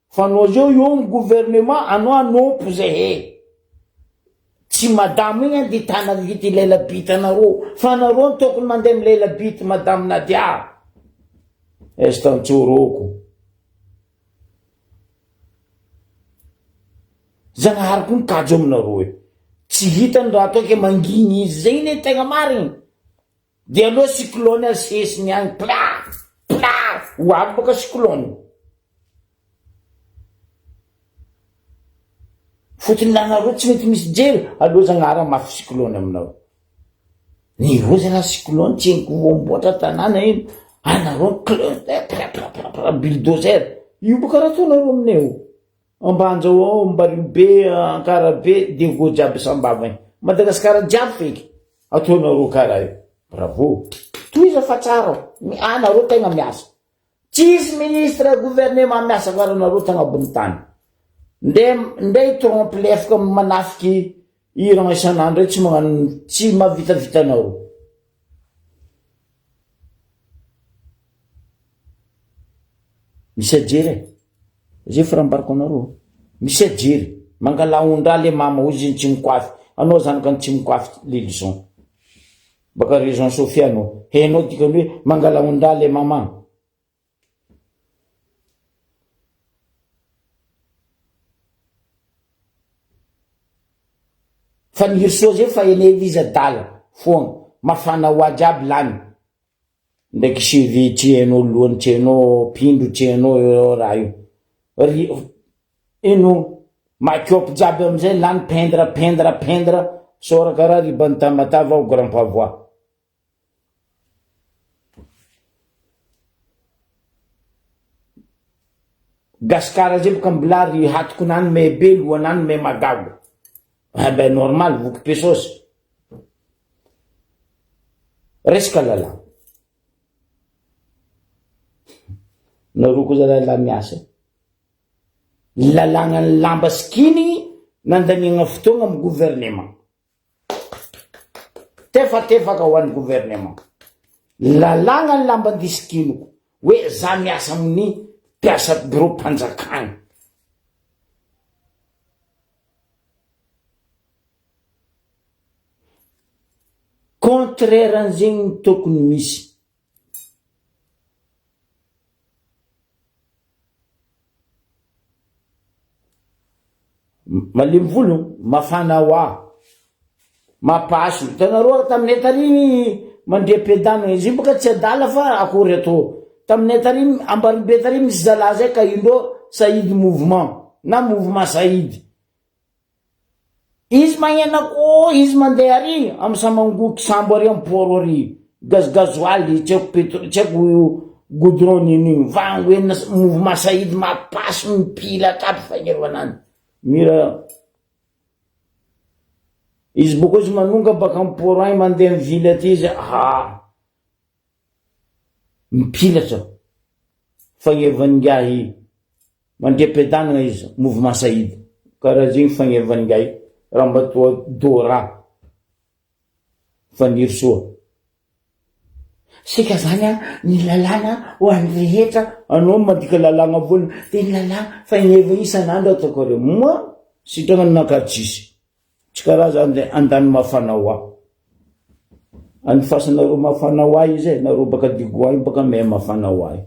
fa anao zao io ny gouvernement anao anompo zay tsy madamo igny anditana vity lela bita anareo fa anareo tokony mandeha amin'ny lela bita madame Nadia estantoroko zanahariko ny kajo aminareo tsy hitany raha atao ke manginy izy zay ny tegna mariny de aloha cyclone asesiny agny pla ho avy baka cyclone fotony lanareo tsy mety misy jery aloha zagnara mafy cyclone aminao ny roza na cyclone tsy eniko vomboatra tanàna iny anareo bulldozer io boka raha ataonareo amineo Ambanja ao Mbaribe Ankarabe Dingo jiaby sambava igny Madagasikara jiaby feky ataonareo karaha io bravo toiza fa tsara anareo tegna miasa tsisy ministre gouvernement miasa karaha anareo tegna ambony tany nde trompe lefaka manafiky iragna isan'andro tsy magnano tsy mavitavitanao misy ajery zay firambarako anareo misy ajery mangala ondra le mama ozy tsy mikoafy anao zany ka tsy mikoafy le lison baka raison Sophie anao henao dikany hoe mangala ondra le mama fa ny irso zay fa ene Eliza dala foagna mafana ho ajiaby lany ndraiky chevy tsy hainao lohany tsy hainao pindro tsy hainao raha io ino makiopy jiaby amizay lany pendre sora karaha ribany tamatava au grand pavois gaskara zay boka mbola ry hatiko nany me be lohanany me magago ben normal voky pesosy resaka lala naroko za lala miasa lalagna ny lamba skiny nandaniagna fotoagna amy gouvernement tefaka ho an'ny gouvernement lalagna ny lamba andisikiniko hoe za miasa amin'ny mpiasa bureau mpanjakagny contraire an'zegny ny tokony misy malemy volo mafana hoa mapaso tanareo taminay tary mandre pedana izy boka tsy adala fa akory atao taminay tary ambaribe tary misy zala zay ka indro Saïd mouvement na mouvement Saïd izy magnenako izy mandeha ary amy samangoky sambo ary amy poro ary gazoaly tsy haiko goudron nini vango ena mouvement Saïd mapaso mipila tapy fagneroanany mira izy boko izy manonga baka amy poro agny mandeha amy ville aty izy mipilatra fagnevan'ngahy mandre-pedanagna izy mouvement Saïd karaha zegny fagnevan'ngahy raha mba toa dora faniry soa sika zany ny lalàna ho an'ny rehetra anao mandika lalàna volana de ny lalàna fagneva isan'andro ataoko reo moi sitragna ny nakatsisy tsy karaha zany de andany mafana hoa any fasanareo mafana hoa izy nareo baka digoa baka me mafana hoa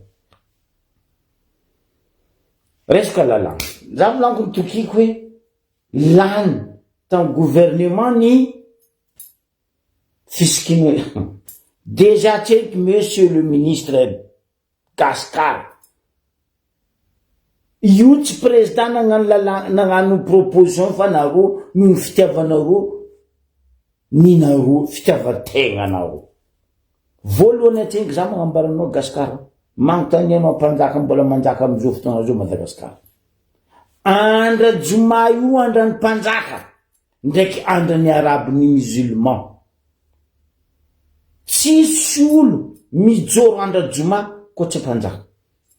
resaka lalàna za volaniko mitokiko hoe lany tam gouvernement ny fisikiny déjà tseky monsieur le ministre Gaskar io tsy président nagnano proposition fa nareo no ny fitiavanareo ny nareo fitiavategnanareo voalohany atreky za magnambaranao Gaskar magnontany anao mpanjaka mbola manjaka amizao fotoagna zao Madagasikara andra joma io andra ny mpanjaka ndraiky andra ny arabe ny musulman tsisy olo mijoro andra joma ko tsy mpanjaka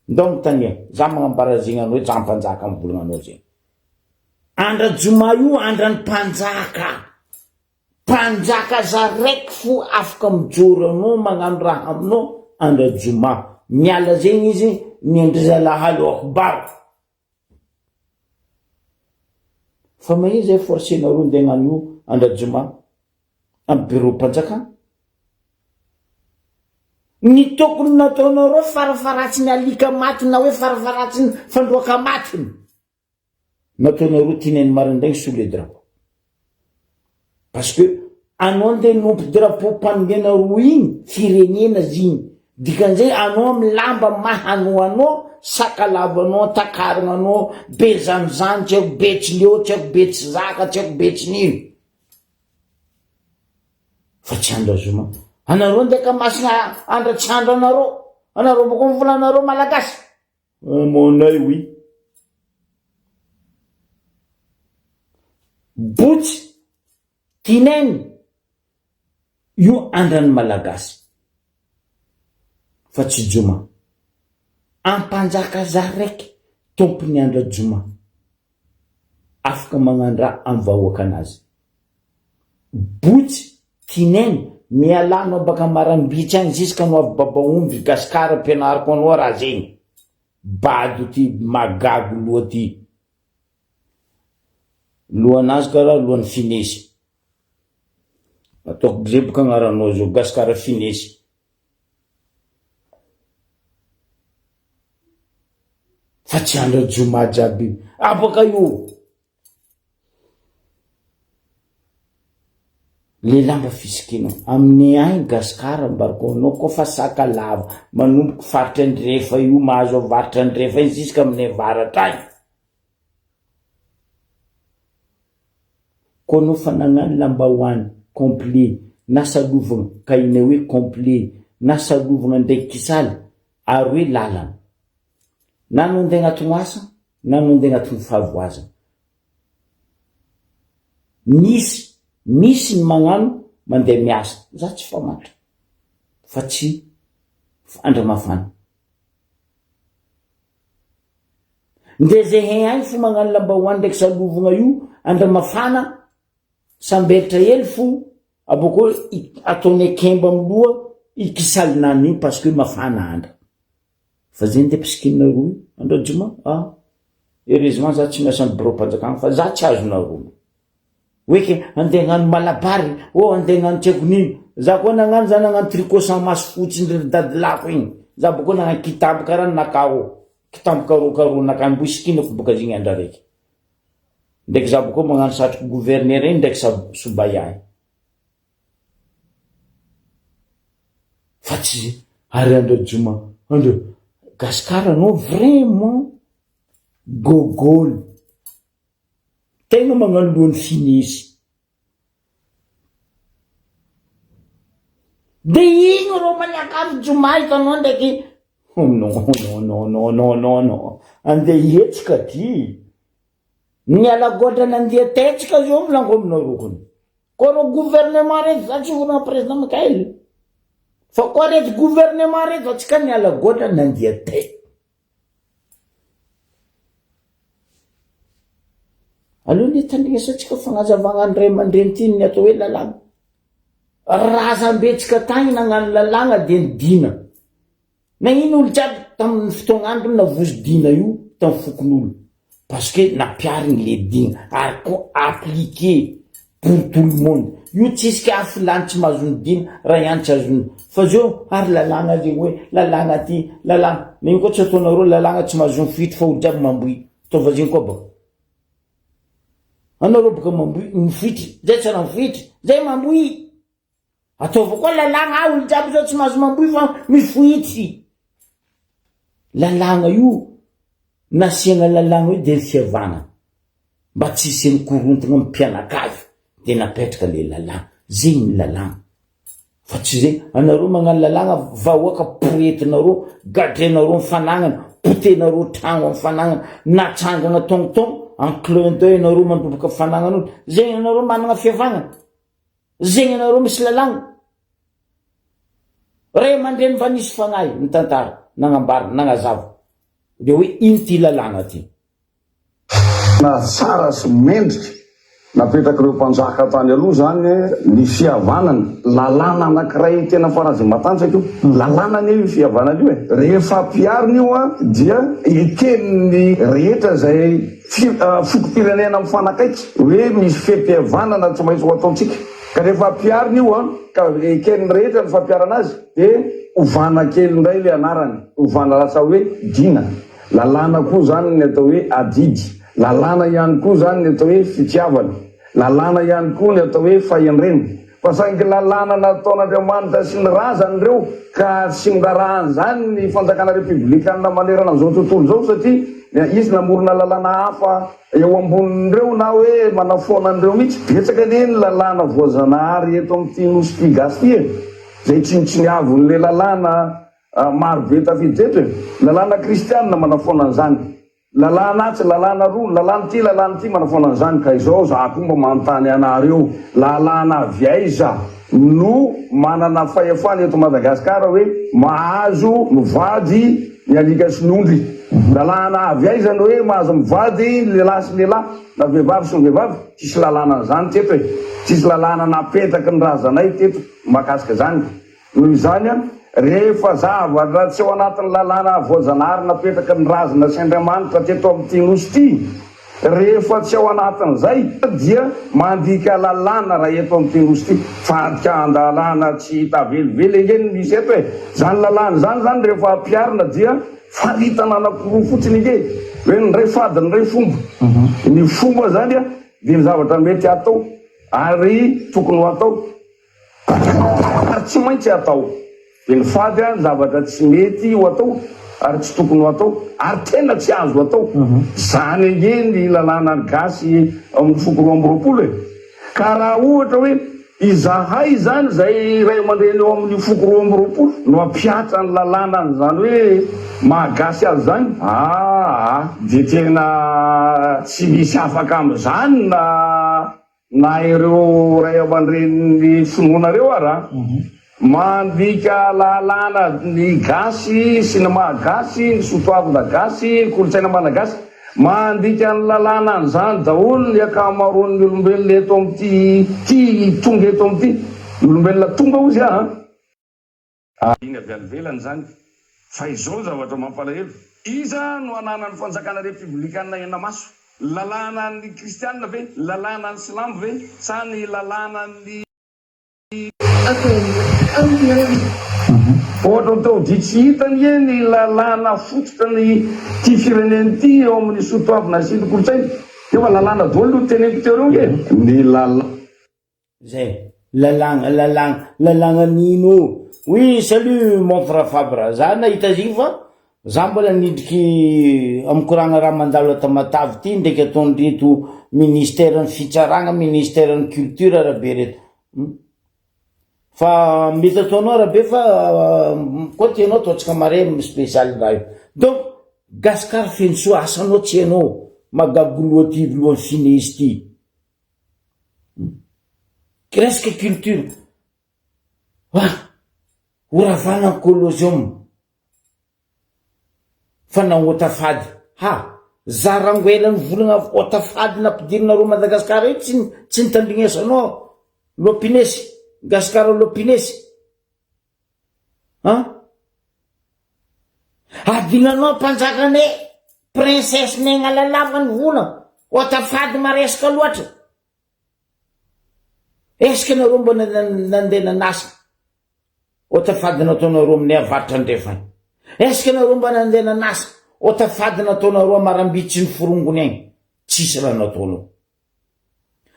donc tania za magnambara zegny anao hoe za mpanjaka mivolagna anao zegny andra joma io andra ny mpanjaka za raiky fo afaka mijoro anao magnano raha aminao andra joma miala zegny izy miendriza lahalo akbar fa mahia zay forcenareo nde gnano io andra joma amy bureau mpanjaka ny tokony nataonareo farafaratsiny alika maty na hoe farafaratsiny fandroaka matiny nataonareo tineny marandraigny sous le drapeau parce que anao nde nompo drapeau mpanongenareo igny firenena zigny dikan'izay anao amy lamba mahano anao sakalavanao takarignanao be zanozany tsy haiko be tsy leo tsy haiko be tsy zaka tsy haiko be tsy nino fa tsy andra zoma anareo ndeka masina andra tsy andra anareo boko mivolanareo malagasy monay oui botsy tineny io andrany malagasy fa tsy joma ampanjaka za raiky tompony andra joma afaka magnandra amy vahoaka anazy botsy tineny mialanao baka marambitsy agny ziska no avy babaomby Gaskara ampianariko anao raha zegny bado ty magago loha ty lohanazy karaha lohan'ny finesy ataoko greboka agnaranao zao gasikara finesy fa tsy andra joma jiaby abaka io le lamba fisikina amin'ny ainy gasikara mbarikoanao koa fa saka lava manomboky faritra andrefa io mahazo avaritra andrefa iny ziska amin'ny avaratra agny koa anao fa nagnano lamba hoany complet na salovagna ka ina hoe complet na salovagna ndraiky kisaly ary hoe lalana na no andeha agnatin'ny asa na no andeha agnatin'ny fahavoazana misy ny magnano mandeha miasa za tsy famatra fa tsy andra mafana nde zay agny fo magnano lamba hoany ndraiky salovagna io andra mafana sambelatra hely fo aboko ataony akemba amiloha ikisalinany iny parce que mafana andra fa zay nde pisikina roy andra joma heureusement za tsy miasa ny bureau-mpanjakana fa za tsy azona roy oeke andeha agnano malabary andeha agnano tiako nino za koa nagnano za nagnano tricot sans maso fotsy ndry dadilako igny za bokoa nagnano kitambo karaha nakao kitambo karokaro nakano mbo isikinako boka zigny andra raiky ndraiky za bokoa magnano satroky gouverneur iny ndraiky sobayay fa tsy ary andra joma andra gasikara anao vraiment gogôly tegna magnano lohan'ny finesy de igny rô maniakavy joma hitanao ndraiky non andeha hetsika ty ny alagoatra nandeha tetsika zao milango aminarokony koa rô gouvernement reky za tsy vona président Mikaely fa koa reky gouvernement reky fa tsika ny alagoatra nandeha te aloha le tandrignasitsika fagnazavagna andray aman-dreny ny atao hoe lalàna razam-betsika tagny nagnano lalàna de nidina na ino olo jiaby tamin'ny fotoagnandro navozy dina io tamin'ny fokon'olo parce que napiariny le dina ary koa appliqué pour tout le monde io tsisy ka afilany tsy mahazony dina raha ihany tsy azony fa zao ary lalàna le hoe lalàna ty lalàna na io koa tsy ataonareo lalàna tsy mahazony fito fa olo jiaby mamboy taova ziny koa baka anareo boka mamboy mifitry zay tsara mifitry zay mamboy ataova koa lalàna olo jiaby zao tsy mahazo mamboy fa mifitry lalàna io nasiagna lalàna io de ny fiavana mba tsy isen'ny korontagna mpianakavy de napetraka le lalàna zay ny lalàna fa tsy zay anareo magnano lalàna vahoaka poretinareo gadrenareo mifanagnana potenareo tragno mifanagnana natsangana tongotongo en clin d'œil nareo mandroboka fanagnan'olo zegny anareo managna fiavagna zegny anareo misy lalàna ray aman-dreny fa nisy fagnahy ny tantara nagnambara nagnazava de hoe ino ty lalàna ty na tsara sy mendrika napetraky ireo mpanjaka tany aloha zany ny fihavanana lalàna anankiray tena farazy matanjaka io lalàna io fihavanana io rehefa piariny io dia ekeniny rehetra zay fokom-pirenena mifanakaiky hoe misy fempihavanana tsy maintsy ho ataontsika ka rehefa piariny io ka ekeniny rehetra ny fampiarana azy de ovana kely ndray le anarany ovana lasa hoe dina lalàna koa zany ny atao hoe adidy lalàna ihany koa zany ny atao hoe fitiavana lalàna ihany koa ny atao hoe fahendreny fa saingy lalàna nataon'Andriamanitra sy ny razany reo ka tsy ndarahany zany ny fanjakana republikanina manerana am'izao tontolo zao satria izy namorona lalàna hafa eo ambonin'ireo na hoe manafonan'ireo mihitsy betsaka ny lalàna voazanahary eto amin'ity nosy pigasy ty zay tsinitsiniavon'le lalàna marobe tafiditra lalàna kristianina manafonan'izany lalàna tsy lalàna roa lalàna ty manafonan'izany ka izao za koa mba manontany anareo lalàna viaiza no manana fahefana eto Madagasikara hoe mahazo mivady ny alika sy nondry lalàna viaiza no hoe mahazo mivady lehilahy sy lehilahy na vehivavy sy vehivavy tsisy lalàna zany teto tsisy lalàna napetraky ny razanay teto makasika zany noho izany a rehefa zavatra tsy ao anatin'ny lalàna voajanahary napetraka ny razina sy Andriamanitra teto amin'ity nosy ity, rehefa tsy ao anatin'izay dia mandika lalàna raha eto amin'ity nosy ity. Fahadikan-dalàna tsy hita velively engeny misy eto e. Zany lalàna zany rehefa ampiarina dia faritana anankiroa fotsiny enge, hoe nyray fady nyray fomba. Ny fomba zany a dia ny zavatra mety atao ary tokony ho atao ary tsy maintsy atao. Dia ny fady a zavatra tsy mety ho atao ary tsy tokony ho atao ary tena tsy azo atao. Zany enge ny lalàna gasy amin'ny foko 2020 e. Ka raha ohatra hoe izahay zany zay ray aman-dreny eo amin'ny foko 2020 no ampiatra ny lalàna zany hoe mahagasy azy zany, dia tena tsy misy afaka amin'izany na ireo ray aman-dreny finoanareo ara. Mandika lalàna ny gasy sy ny mahagasy, ny sotoavina gasy, ny kolotsaina malagasy, mandika ny lalàna an'izany daholo ny akamaroan'ny olombelona eto amin'ity tonga eto amin'ity, ny olombelona tonga ozy iny avy any zany. Fa izao zavatra mampalahelo, iza no ananan'ny fanjakana republikanina Enamaso? Lalànan'ny kristianina ve? Lalànan'ny silamo ve? Sa ny lalànan'ny ohatra tao dia tsy hitany e ny lalàna fototra ny ty fireneny ty eo amin'ny sotoavina sy ny kolotsaina. Efa lalàna daholo no teneniko teo reo nge ny zay lalàna nino. Oui, salut mon frère Fabre. Za nahita izy fa za mbola nidriky amikoragna raha mandalo tamatavy ty ndraiky ataony reto ministère ny fitsaragna, ministère ny culture raha be reto. Fa mety ataonao raha be fa koa tianao ataontsika mare spécial raha io. Donc gasikara feno soa asanao tsy hainao magaboloa ty lohan'ny finesy ty. Resaka culture. Oravana ny colosseum fa nahoata fady. Za rangoela ny volagna ota fady nampidirina ro Madagasikara io tsy nitandrignesanao lopinesy gasikara lopinesy. Adinanao mpanjakane princesse negna lalava ny vola ota fady maresaka loatra. Eske nareo mba nandeha nanasa ota fady nataonareo amin'ny avaritra andrefany? Eske nareo mba nandeha nanasa ota fady nataonareo amarambitsy ny forongony agny? Tsisy raha nataonao.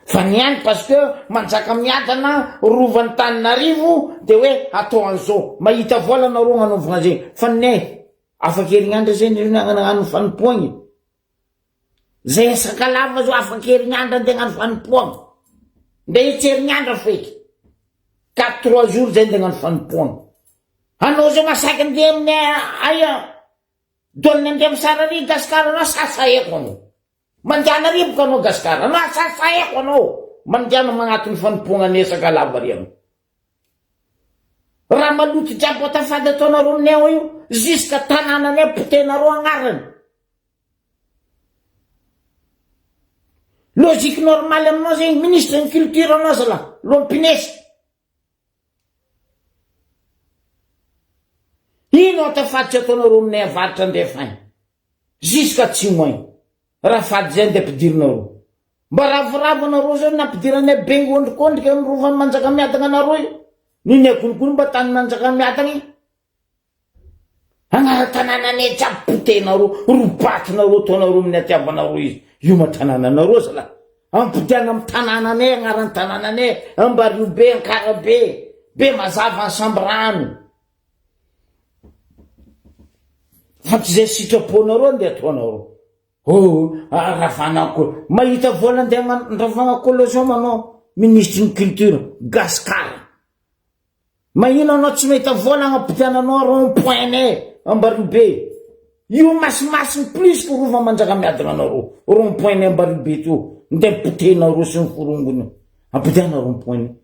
Fa niany parce que manjaka miadana rovan'ny Tananarivo dia hoe atao an'izao. Mahita vola nareo hanaovana zegny. Fa ne afaka herignandra zay hagnano fanompoagny. Zay esaka lava zao afaka herignandra andeha hagnano fanompoagny. Nde tsy herignandra feky. 4-3 jours zay andeha hagnano fanompoagny. Anao zao masaky andeha amin'ny aia dolony andeha misara ry Gasikara anao sasaeko anao. Mandiana riboka anao Gasikara anao sasaeko anao. Mandiana magnatony fanompoagna nesaka lava ry anao. Raha maloto jiaby ota fady ataonareo aminay io jusqu'à tanànanay potenareo agnarany. Logique normale aminao zegny ministre ny culture anao zala lompinesy. Ino ota fady tsy ataonareo aminay avaritra andefany jusqu'à tsy moigny. Raha fady zay ndeha ampidirinareo. Mba ravoravo nareo zao nampidiranay bengy ondrikondrika amin'ny rovan'ny manjaka miadana nareo io. Niny akonokony mba tany manjaka miadana io. Agnara tanànanay jiaby potenareo, robatinareo ataonareo amin'ny atiavanareo izy. Io matranànanareo zala. Ampidiana amin'ny tanànanay, agnaran'ny tanànanay, Ambariobe, Ankarabe, be mazava ny Sambrano. Fa tsy zay sitraponareo andeha ataonareo. Ravanako mahita vola andeha ravagna colosseum anao ministre ny culture Gasikara. Mahino anao tsy mahita vola agnampitiananao rond-point nay Ambariobe. Io masimasiny plus ko rova manjaka miadana anareo rond-point nay Ambariobe teo ndeha mipitenareo sy ny forongony ampitiana rond-point nay.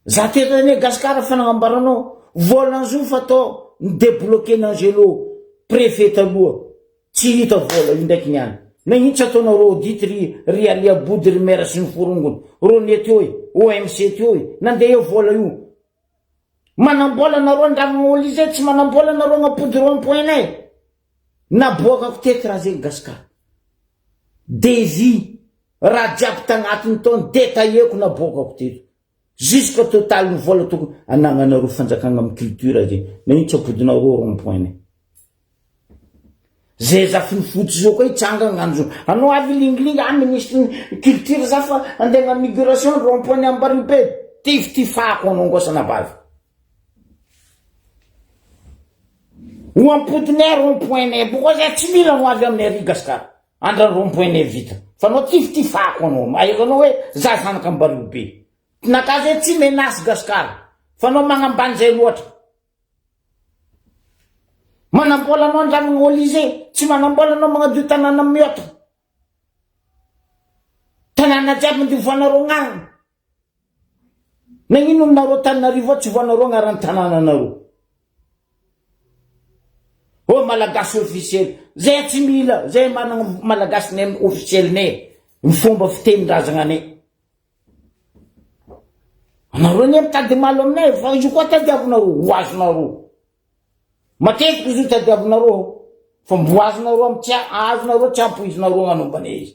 Za tetany Gasikara fanagnambaranao vola anzo fa atao nidebloqué n'Angelo préfet taloha. Tsy hita vola io ndraiky niany. Nagnino tsy ataonareo audit ry aliabody ry maire sy ny forongony. Ronety io OMC teo nandeha eo vola io. manambola nareo andramagna olo izy tsy manambola nareo agnapody rond-pointnay naboakako teto raha zegny gasikara devi raha jiaby tagnatiny taony détailleko naboakako teto jusque total ny vola tokony anagnanareo fanjakagna amy culture zegny na ino tsy apodinareo rond-pointnay zay zafiny fotsy zao koa itsanga gnano zao anao avy lingilingy ministre culture za fa andeha migration rond-point Ambaribe tiftifako anao ngosana bavy ho ampodinay rond-pointnay boko zay tsy mila no avy aminay ary gasikara andra rond-pointnay vita fa anao tiftifako anao aiko anao hoe za zanaka Ambaribe nakazy tsy menace gasikara fa anao magnambany zay loatra manambola anao andramagna Olysée tsy manambola anao magnadio tanàna miota tanàna jiaby mandio voanareo gn'agny nagnino aminareo Tananarivo tsy voanareo agnaran'ny tanàna nareo oh malagasy officiel zay tsy mila zay managna malagasy nay officiel nay mifomba fitenin-drazananay anareo ne mitady malo aminay fa izy koa tadiavinareo ho azonareo matetiky izy io tadiavinareo fa mbo azonareo amy tsy azonareo tsy ampoizinareo gn'anaovana izy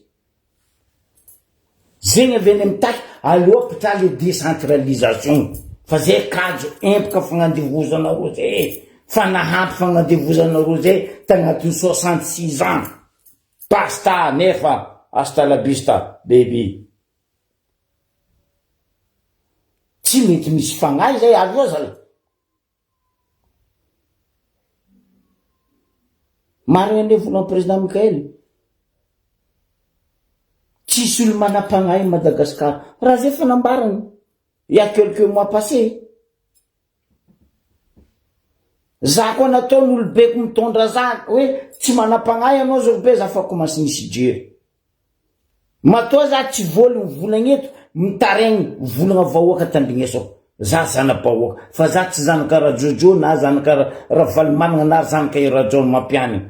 zegny avy any mitaky aleo pitraly décentralisation fa zay kajo empaka fagnandevozanareo zay fa nahampy fagnandevozanareo zay tagnatiny 66 ans basta nefa hasta la vista baby tsy mety misy fagnahy zay avy eo zala marigny ane volan'ny président Mikaely tsisy olo manam-pagnahy Madagasikara raha zay fa nambarany il y a quelques mois passé za koa nataon'olo beko mitondra za hoe tsy manam-pagnahy anao zao be za fa komansy nisy jery matoa za tsy voly volagna eto mitaregny volagna vahoaka tandrignesako za zana-bahoaka fa za tsy zanaka rajojo na zanaka ravalimanagna na zanaka irajon mampiany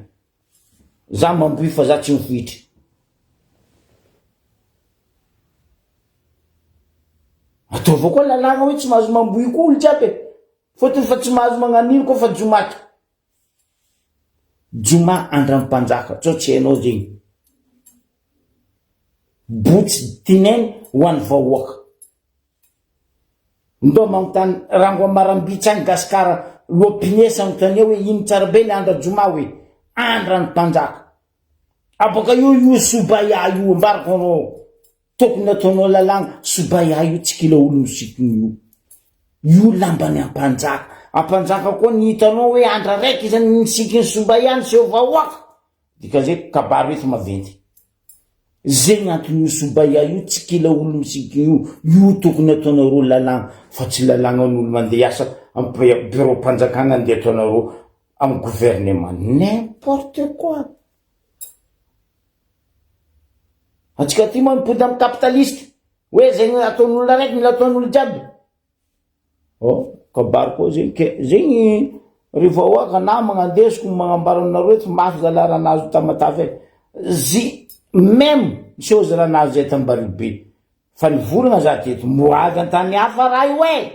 za mamboy fa za tsy mifoitry ataova koa lalagna hoe tsy mahazo mamboy koa olo jiaby fotony fa tsy mahazo magnanino koa fa jomaky joma andram-panjaka tsao tsy hainao zegny botsy tinainy ho an'ny vahoaka ndo magnontany rango amaram-bitsy agny gasikara lopinesa agnontany hoe ino tsara be le andra joma hoe andrany mpanjaka aboaka io sobaya io ambarako anao tokony ataonao lalagna sobaya io tsy kila olo misikiny io lambany ampanjaka koa ny hitanao hoe andra raiky izany misikiny sobaya ny seho vahoaka dika zay kabary eto maventy zegny antony io sobaya io tsy kila olo misikiny io tokony ataonareo lalagna fa tsy lalagna n'olo mandeha asa amy bureau mpanjakana andeha ataonareo amy gouvernement n'importe quoi atsika ty moa mipody amy capitaliste hoe zegny ataon'olo raiky mila ataon'olo jiaby kabary koa zegny rehefa hoaka na magnandesiko magnambara aminareo eto mafy zalaranazo tamatafy zy même chose raha nazo zay Ambaribe fa nivolagna za teto moazy antany hafa raha io e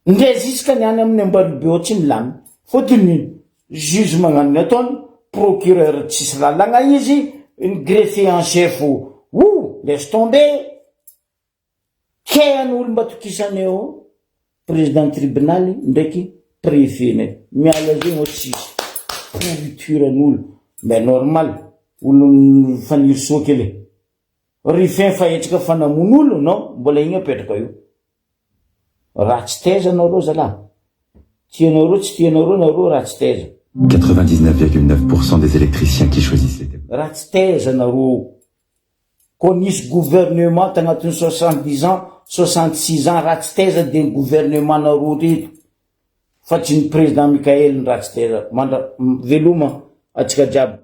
ndre ziska ny any amin'ny Ambaribe ao tsy milamy fotony juge magnano ny ataony procureur tsisy lalagna izy greffier en chef laisse tomber kehan'olo mba tokisany eo président tribunal ndraiky préfet miala zegny o tsisy pourriture an'olo mais normal olo fanirisoky le rifin fahetraka fanamon'olo non mbola igny apetraka io raha tsy teza nareo zala tianareo tsy tianareo nareo raha tsy teza 99,9% des électriciens qui choisissent les raha tsy teza nareo ko nisy gouvernement tagnatiny 70 ans 66 ans raha tsy teza de ny gouvernement nareo reto fa tsy ny président Mikaely raha tsy teza mandra veloma atsika jiaby